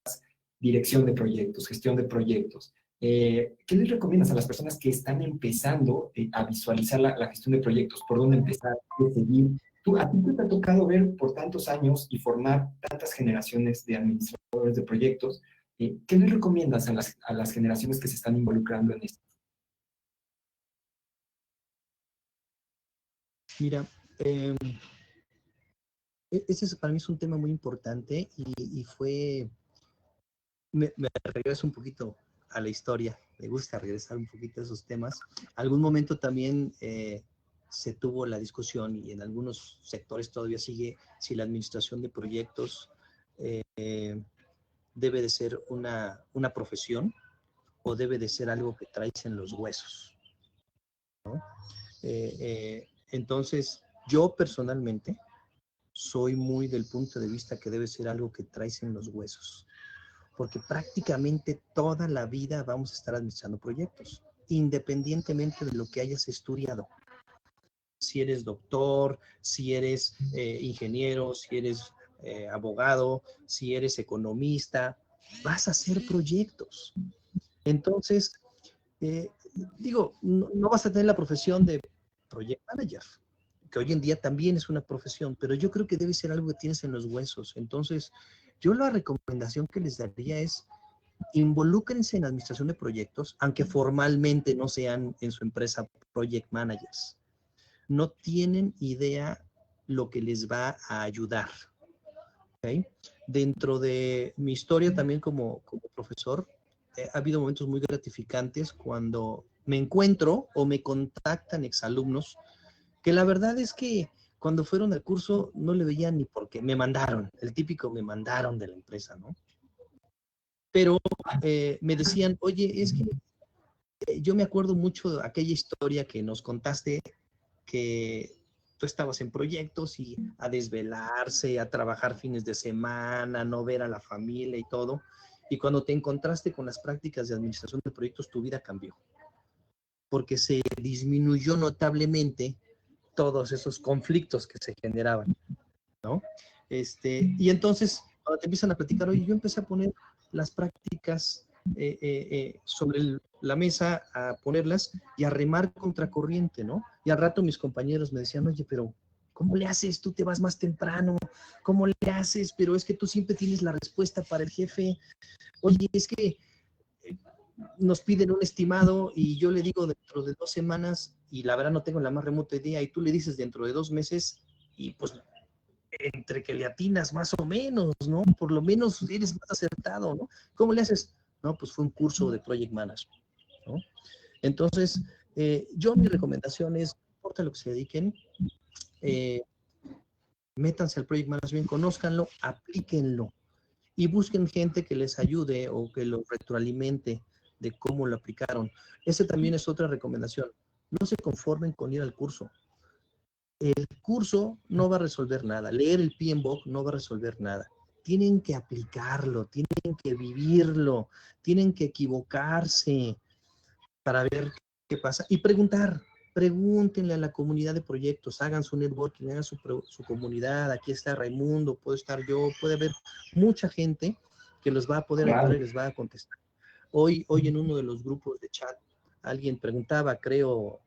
dirección de proyectos, gestión de proyectos. ¿Qué les recomiendas a las personas que están empezando a visualizar la gestión de proyectos? ¿Por dónde empezar? ¿Qué seguir? A ti te ha tocado ver por tantos años y formar tantas generaciones de administradores de proyectos. ¿Qué les recomiendas a las generaciones que se están involucrando en esto? Mira, ese para mí es un tema muy importante y fue, me regreso un poquito a la historia, me gusta regresar un poquito a esos temas. Algún momento también se tuvo la discusión y en algunos sectores todavía sigue si la administración de proyectos debe de ser una profesión o debe de ser algo que traes en los huesos, ¿no? Entonces, yo personalmente soy muy del punto de vista que debe ser algo que traes en los huesos, porque prácticamente toda la vida vamos a estar administrando proyectos, independientemente de lo que hayas estudiado. Si eres doctor, si eres ingeniero, si eres abogado, si eres economista, vas a hacer proyectos. Entonces, eh, digo, no vas a tener la profesión de project manager, que hoy en día también es una profesión, pero yo creo que debe ser algo que tienes en los huesos. Entonces, yo la recomendación que les daría es involúcrense en administración de proyectos, aunque formalmente no sean en su empresa project managers. No tienen idea lo que les va a ayudar. ¿Okay? Dentro de mi historia también como profesor, ha habido momentos muy gratificantes cuando me encuentro o me contactan exalumnos que la verdad es que cuando fueron al curso no le veían ni por qué. Me mandaron, el típico me mandaron de la empresa, ¿no? Pero me decían, oye, es que yo me acuerdo mucho de aquella historia que nos contaste, que tú estabas en proyectos y a desvelarse, a trabajar fines de semana, no ver a la familia y todo. Y cuando te encontraste con las prácticas de administración de proyectos, tu vida cambió, porque se disminuyó notablemente todos esos conflictos que se generaban, ¿no? Y entonces, cuando te empiezan a platicar, oye, yo empecé a poner las prácticas sobre la mesa, a ponerlas y a remar contracorriente, ¿no? Y al rato mis compañeros me decían, oye, pero ¿cómo le haces? Tú te vas más temprano, ¿cómo le haces? Pero es que tú siempre tienes la respuesta para el jefe. Oye, es que nos piden un estimado y yo le digo dentro de 2 semanas y la verdad no tengo la más remota idea y tú le dices dentro de 2 meses y pues entre que le atinas más o menos, ¿no? Por lo menos eres más acertado, ¿no? ¿Cómo le haces? No, pues fue un curso de Project Management, ¿no? Entonces, yo mi recomendación es, no importa lo que se dediquen, métanse al Project Management, conózcanlo, aplíquenlo y busquen gente que les ayude o que los retroalimente de cómo lo aplicaron. Esa también es otra recomendación. No se conformen con ir al curso. El curso no va a resolver nada. Leer el PMBOK no va a resolver nada. Tienen que aplicarlo, tienen que vivirlo, tienen que equivocarse para ver qué pasa y preguntar. Pregúntenle a la comunidad de proyectos, hagan su networking, hagan su comunidad. Aquí está Raimundo, puedo estar yo, puede haber mucha gente que los va a poder ayudar y les va a contestar. Hoy en uno de los grupos de chat, alguien preguntaba, creo,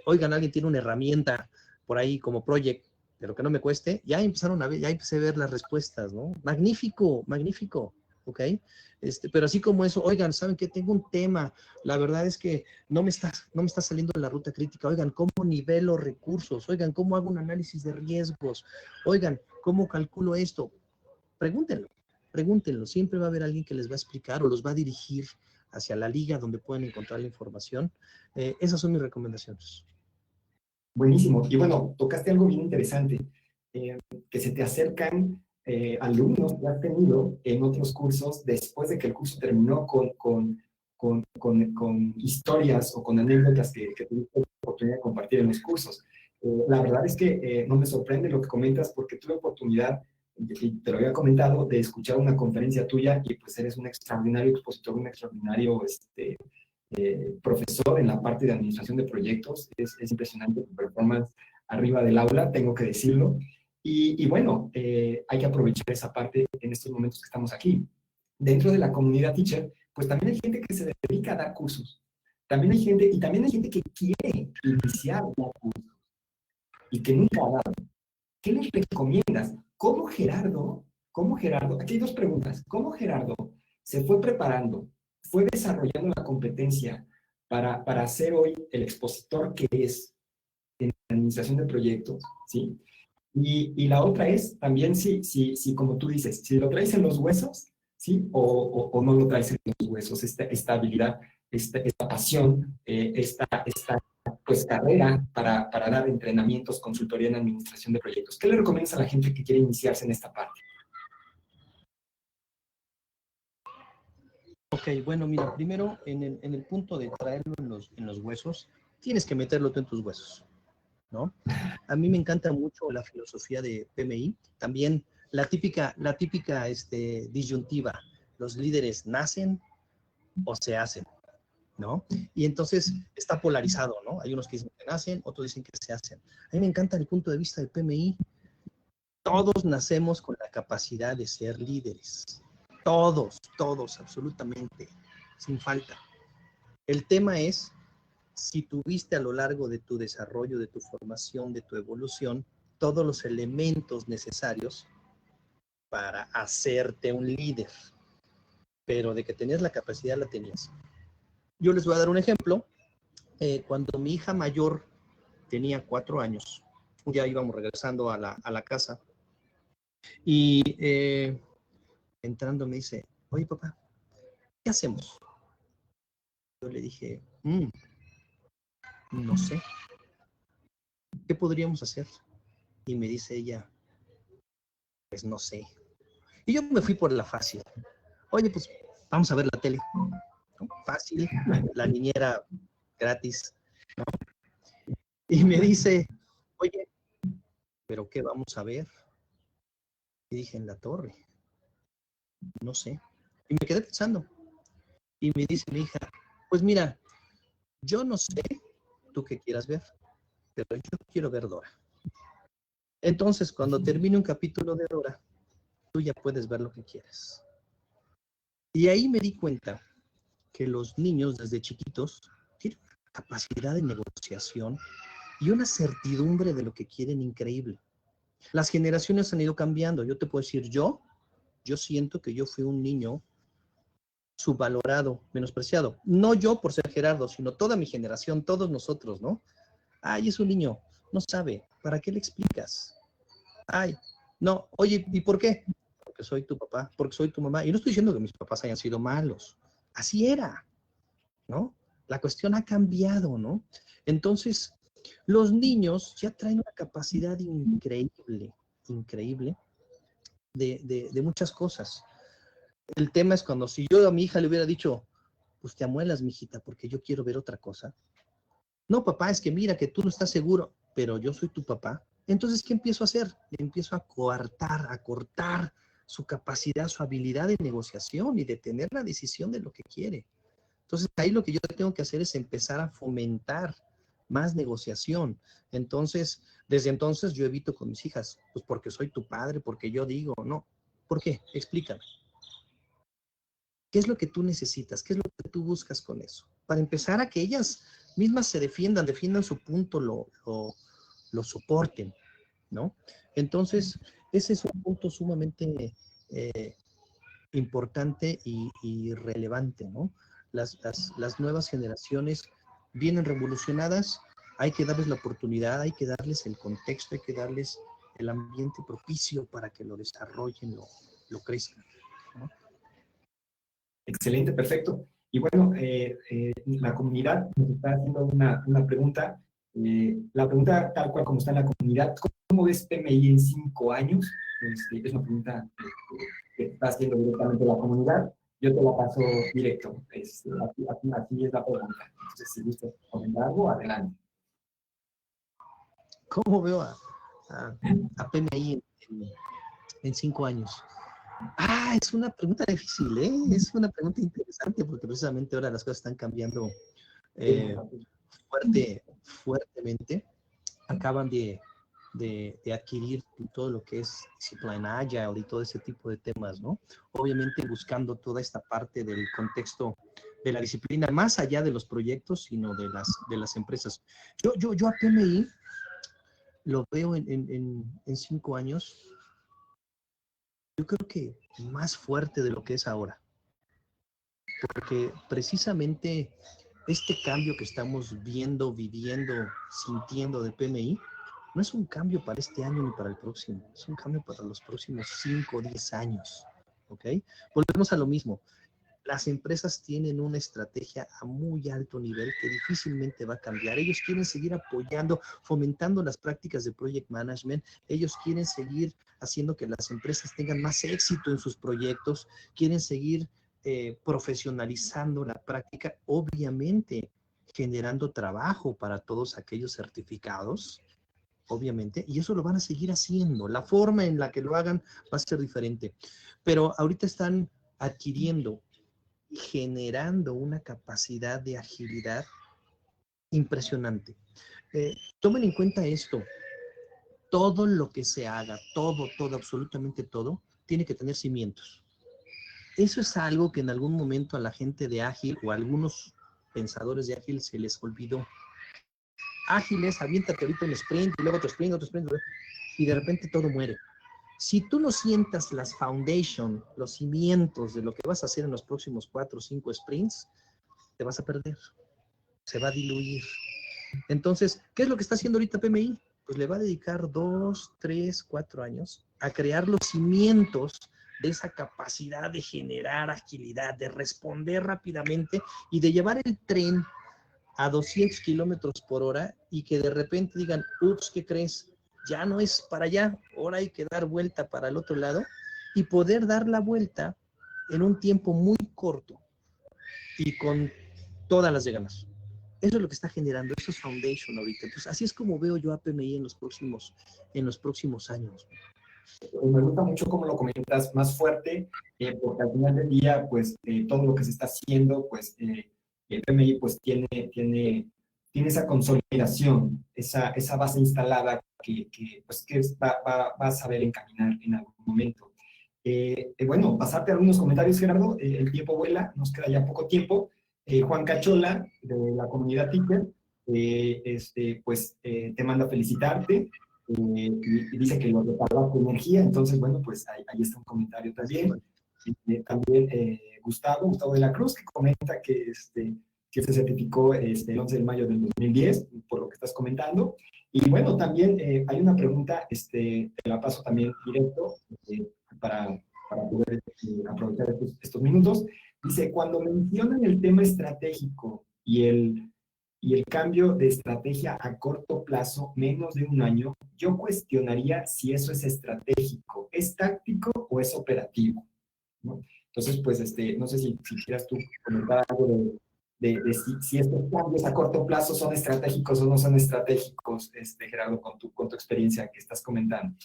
oigan, alguien tiene una herramienta por ahí como Project, pero que no me cueste. Ya empezaron a ver, ya empecé a ver las respuestas, ¿no? Magnífico, magnífico, ¿ok? Pero así como eso, oigan, ¿saben qué? Tengo un tema, la verdad es que no me está saliendo la ruta crítica, oigan, ¿cómo nivelo recursos? Oigan, ¿cómo hago un análisis de riesgos? Oigan, ¿cómo calculo esto? Pregúntenlo, pregúntenlo, siempre va a haber alguien que les va a explicar o los va a dirigir hacia la liga donde pueden encontrar la información. Esas son mis recomendaciones. Buenísimo. Y bueno, tocaste algo bien interesante, que se te acercan alumnos que has tenido en otros cursos después de que el curso terminó con historias o con anécdotas que tuviste la oportunidad de compartir en los cursos. La verdad es que no me sorprende lo que comentas porque tuve oportunidad, y te lo había comentado, de escuchar una conferencia tuya y pues eres un extraordinario expositor, un extraordinario profesor en la parte de administración de proyectos. Es impresionante tu performance arriba del aula, tengo que decirlo. Y bueno, hay que aprovechar esa parte en estos momentos que estamos aquí. Dentro de la comunidad teacher, pues también hay gente que se dedica a dar cursos. También hay gente que quiere iniciar a dar cursos y que nunca ha dado. ¿Qué les recomiendas? Aquí hay dos preguntas. ¿Cómo Gerardo se fue preparando, fue desarrollando la competencia para ser hoy el expositor que es en la administración de proyectos? ¿Sí? Y la otra es también si, como tú dices, si lo traes en los huesos, ¿sí? O no lo traes en los huesos, esta habilidad, esta pasión, esta pues, carrera para dar entrenamientos, consultoría en administración de proyectos. ¿Qué le recomiendas a la gente que quiere iniciarse en esta parte? Ok, bueno, mira, primero en el punto de traerlo en los huesos, tienes que meterlo tú en tus huesos, ¿no? A mí me encanta mucho la filosofía de PMI, también la típica disyuntiva, los líderes nacen o se hacen, ¿no? Y entonces está polarizado, ¿no? Hay unos que dicen que nacen, otros dicen que se hacen. A mí me encanta el punto de vista del PMI. Todos nacemos con la capacidad de ser líderes. Todos, absolutamente, sin falta. El tema es si tuviste a lo largo de tu desarrollo, de tu formación, de tu evolución, todos los elementos necesarios para hacerte un líder. Pero de que tenías la capacidad, la tenías. Yo les voy a dar un ejemplo. Cuando mi hija mayor tenía 4 años, ya íbamos regresando a la casa, y entrando me dice, oye papá, ¿qué hacemos? Yo le dije, no sé, ¿qué podríamos hacer? Y me dice ella, pues no sé. Y yo me fui por la fácil. Oye, pues vamos a ver la tele. ¿No? Fácil, la niñera gratis, ¿no? Y me dice, oye, ¿pero qué vamos a ver? Y dije, en la torre, no sé. Y me quedé pensando. Y me dice mi hija, pues mira, yo no sé tú qué quieras ver, pero yo quiero ver Dora. Entonces, cuando termine un capítulo de Dora, tú ya puedes ver lo que quieres. Y ahí me di cuenta que los niños desde chiquitos tienen una capacidad de negociación y una certidumbre de lo que quieren increíble. Las generaciones han ido cambiando. Yo te puedo decir, yo siento que yo fui un niño subvalorado, menospreciado. No yo por ser Gerardo, sino toda mi generación, todos nosotros, ¿no? Ay, es un niño, no sabe, ¿para qué le explicas? Ay, no, oye, ¿y por qué? Porque soy tu papá, porque soy tu mamá. Y no estoy diciendo que mis papás hayan sido malos. Así era, ¿no? La cuestión ha cambiado, ¿no? Entonces, los niños ya traen una capacidad increíble, increíble de muchas cosas. El tema es cuando si yo a mi hija le hubiera dicho, pues te amuelas, mijita, porque yo quiero ver otra cosa. No, papá, es que mira que tú no estás seguro, pero yo soy tu papá. Entonces, ¿qué empiezo a hacer? Le empiezo a coartar, a cortar su capacidad, su habilidad de negociación y de tener la decisión de lo que quiere. Entonces, ahí lo que yo tengo que hacer es empezar a fomentar más negociación. Entonces, desde entonces yo evito con mis hijas, pues porque soy tu padre, porque yo digo, no. ¿Por qué? Explícame. ¿Qué es lo que tú necesitas? ¿Qué es lo que tú buscas con eso? Para empezar, a que ellas mismas se defiendan su punto, lo soporten, ¿no? Entonces, ese es un punto sumamente importante y relevante, ¿no? Las nuevas generaciones vienen revolucionadas, hay que darles la oportunidad, hay que darles el contexto, hay que darles el ambiente propicio para que lo desarrollen, lo crezcan, ¿no? Excelente, perfecto. Y bueno, la comunidad nos está haciendo una pregunta. La pregunta tal cual como está en la comunidad, ¿cómo ves PMI en 5 años? Es una pregunta que está haciendo directamente la comunidad. Yo te la paso directo. Así es la pregunta. Entonces, si gustas comentar algo, adelante. ¿Cómo veo a PMI en 5 años? Es una pregunta difícil, ¿eh? Es una pregunta interesante porque precisamente ahora las cosas están cambiando fuertemente. Acaban de adquirir todo lo que es disciplina agile y todo ese tipo de temas, ¿no? Obviamente buscando toda esta parte del contexto de la disciplina, más allá de los proyectos, sino de las empresas. Yo a PMI lo veo en 5 años, yo creo que más fuerte de lo que es ahora. Porque precisamente este cambio que estamos viendo, viviendo, sintiendo de PMI, no es un cambio para este año ni para el próximo, es un cambio para los próximos 5 o 10 años, ¿ok? Volvemos a lo mismo. Las empresas tienen una estrategia a muy alto nivel que difícilmente va a cambiar. Ellos quieren seguir apoyando, fomentando las prácticas de project management. Ellos quieren seguir haciendo que las empresas tengan más éxito en sus proyectos. Quieren seguir profesionalizando la práctica, obviamente generando trabajo para todos aquellos certificados, obviamente, y eso lo van a seguir haciendo. La forma en la que lo hagan va a ser diferente. Pero ahorita están adquiriendo y generando una capacidad de agilidad impresionante. Tomen en cuenta esto, todo lo que se haga, todo, absolutamente todo, tiene que tener cimientos. Eso es algo que en algún momento a la gente de Ágil o a algunos pensadores de Ágil se les olvidó. Ágil es, aviéntate ahorita un sprint y luego otro sprint, y de repente todo muere. Si tú no sientas las foundation, los cimientos de lo que vas a hacer en los próximos 4 o 5 sprints, te vas a perder, se va a diluir. Entonces, ¿qué es lo que está haciendo ahorita PMI? Pues le va a dedicar 2, 3, 4 años a crear los cimientos de esa capacidad de generar agilidad, de responder rápidamente y de llevar el tren a 200 kilómetros por hora y que de repente digan, ups, ¿qué crees? Ya no es para allá, ahora hay que dar vuelta para el otro lado y poder dar la vuelta en un tiempo muy corto y con todas las de ganas. Eso es lo que está generando, eso es foundation ahorita. Entonces, así es como veo yo a PMI en los próximos años. Me gusta mucho cómo lo comentas, más fuerte, porque al final del día, pues, todo lo que se está haciendo, pues, el PMI, pues, tiene esa consolidación, esa base instalada pues, que va a saber encaminar en algún momento. Bueno, pasarte a algunos comentarios, Gerardo, el tiempo vuela, nos queda ya poco tiempo. Juan Cachola, de la comunidad Teacher, pues, te manda felicitarte. Y dice que lo reparó tu energía, entonces, bueno, pues ahí está un comentario también. También Gustavo de la Cruz, que comenta que se certificó el 11 de mayo del 2010, por lo que estás comentando. Y bueno, también hay una pregunta, te la paso también directo, para poder aprovechar estos minutos. Dice, cuando mencionan el tema estratégico y el cambio de estrategia a corto plazo, menos de un año, yo cuestionaría si eso es estratégico, ¿es táctico o es operativo? ¿No? Entonces, pues, no sé si quieras tú comentar algo de si estos cambios a corto plazo son estratégicos o no son estratégicos, Gerardo, con tu experiencia que estás comentando.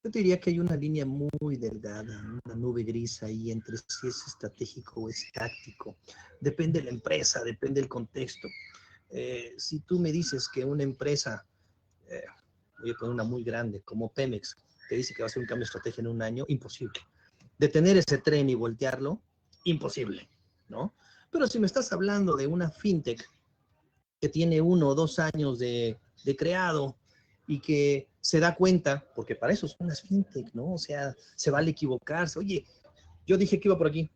Yo diría que hay una línea muy delgada, una nube gris ahí entre si es estratégico o es táctico. Depende de la empresa, depende del contexto. Si tú me dices que una empresa, voy a poner una muy grande, como Pemex, te dice que va a hacer un cambio de estrategia en un año, imposible. Detener ese tren y voltearlo, imposible, ¿no? Pero si me estás hablando de una fintech que tiene 1 o 2 años de creado y que se da cuenta, porque para eso son las fintech, ¿no? O sea, se vale equivocarse. Oye, yo dije que iba por aquí,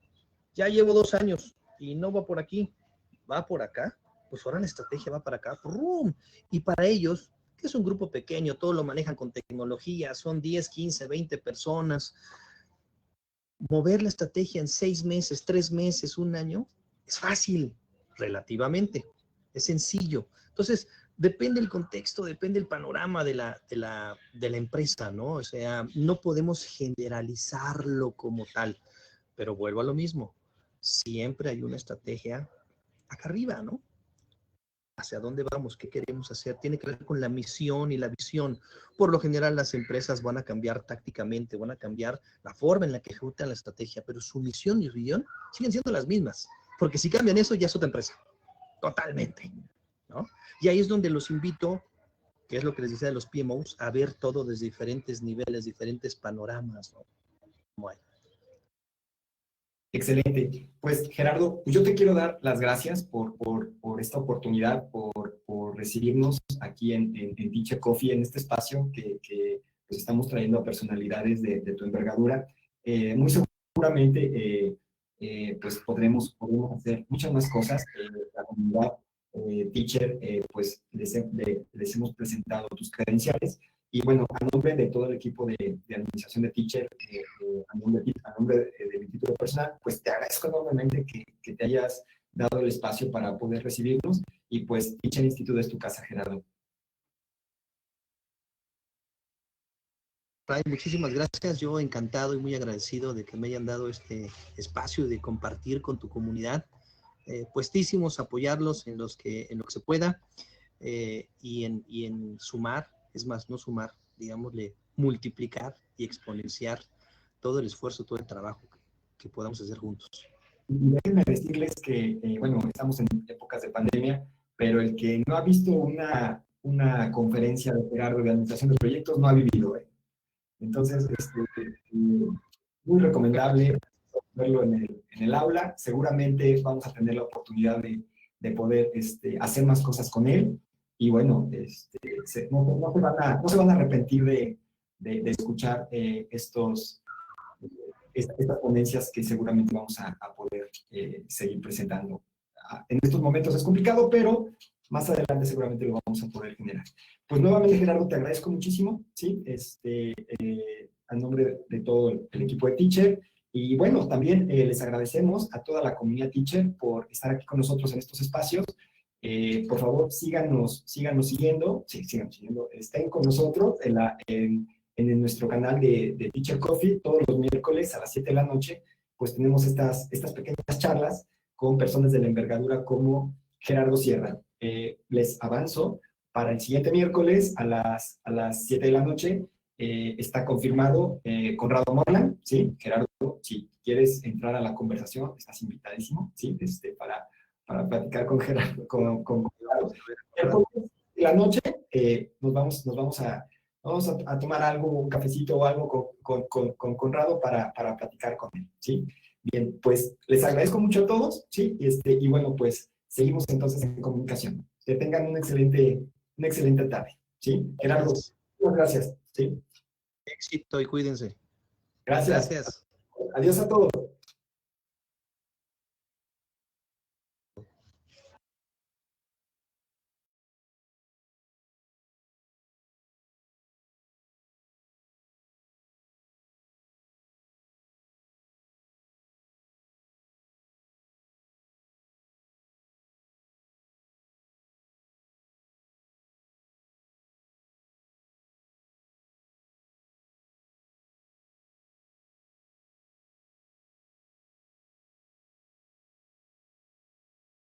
ya llevo 2 años y no va por aquí, va por acá, pues ahora la estrategia va para acá, ¡prum! Y para ellos, que es un grupo pequeño, todo lo manejan con tecnología, son 10, 15, 20 personas, mover la estrategia en 6 meses, 3 meses, 1 año, es fácil, relativamente, es sencillo. Entonces, depende el contexto, depende el panorama de la empresa, ¿no? O sea, no podemos generalizarlo como tal, pero vuelvo a lo mismo, siempre hay una estrategia acá arriba, ¿no? Hacia dónde vamos, qué queremos hacer, tiene que ver con la misión y la visión. Por lo general, las empresas van a cambiar tácticamente, van a cambiar la forma en la que ejecutan la estrategia, pero su misión y su visión siguen siendo las mismas, porque si cambian eso, ya es otra empresa, totalmente, ¿no? Y ahí es donde los invito, que es lo que les decía de los PMOs, a ver todo desde diferentes niveles, diferentes panoramas, ¿no? Como hay. Excelente. Pues Gerardo, yo te quiero dar las gracias por esta oportunidad, por recibirnos aquí en Teacher Coffee, en este espacio que pues, estamos trayendo a personalidades de tu envergadura. Muy seguramente pues podremos hacer muchas más cosas. La comunidad Teacher, pues les hemos presentado tus credenciales. Y bueno, a nombre de todo el equipo de administración de Teacher, a nombre de mi título personal, pues te agradezco enormemente que te hayas dado el espacio para poder recibirnos y pues Teacher Institute es tu casa, Gerardo. Ray, muchísimas gracias, yo encantado y muy agradecido de que me hayan dado este espacio de compartir con tu comunidad, puestísimos a apoyarlos en lo que se pueda y en sumar, es más, no sumar, digámosle, multiplicar y exponenciar todo el esfuerzo, todo el trabajo que podamos hacer juntos. Y déjenme decirles que, bueno, estamos en épocas de pandemia, pero el que no ha visto una conferencia de Gerardo de administración de proyectos no ha vivido, ¿eh? Entonces, muy recomendable verlo en el aula. Seguramente vamos a tener la oportunidad de poder hacer más cosas con él. Y bueno, no se van a arrepentir de escuchar estas ponencias que seguramente vamos a poder seguir presentando. En estos momentos es complicado, pero más adelante seguramente lo vamos a poder generar. Pues nuevamente, Gerardo, te agradezco muchísimo, ¿sí? A nombre de todo el equipo de Teacher. Y bueno, también les agradecemos a toda la comunidad Teacher por estar aquí con nosotros en estos espacios. Por favor, síganos siguiendo, sí, síganos siguiendo, estén con nosotros en nuestro canal de Teacher Coffee, todos los miércoles a las 7 de la noche, pues tenemos estas pequeñas charlas con personas de la envergadura como Gerardo Sierra. Les avanzo, para el siguiente miércoles a las 7 de la noche está confirmado Conrado Morlan, ¿sí? Gerardo, si quieres entrar a la conversación, estás invitadísimo, ¿sí? Para platicar con Gerardo, con Gerardo. Miércoles de la noche nos vamos a tomar algo, un cafecito o algo con Conrado para platicar con él, ¿sí? Bien, pues les agradezco mucho a todos, ¿sí? Y bueno, pues seguimos entonces en comunicación. Que tengan una excelente tarde, ¿sí? Gerardo, muchas gracias, ¿sí? Éxito y cuídense. Gracias. Gracias. Adiós a todos.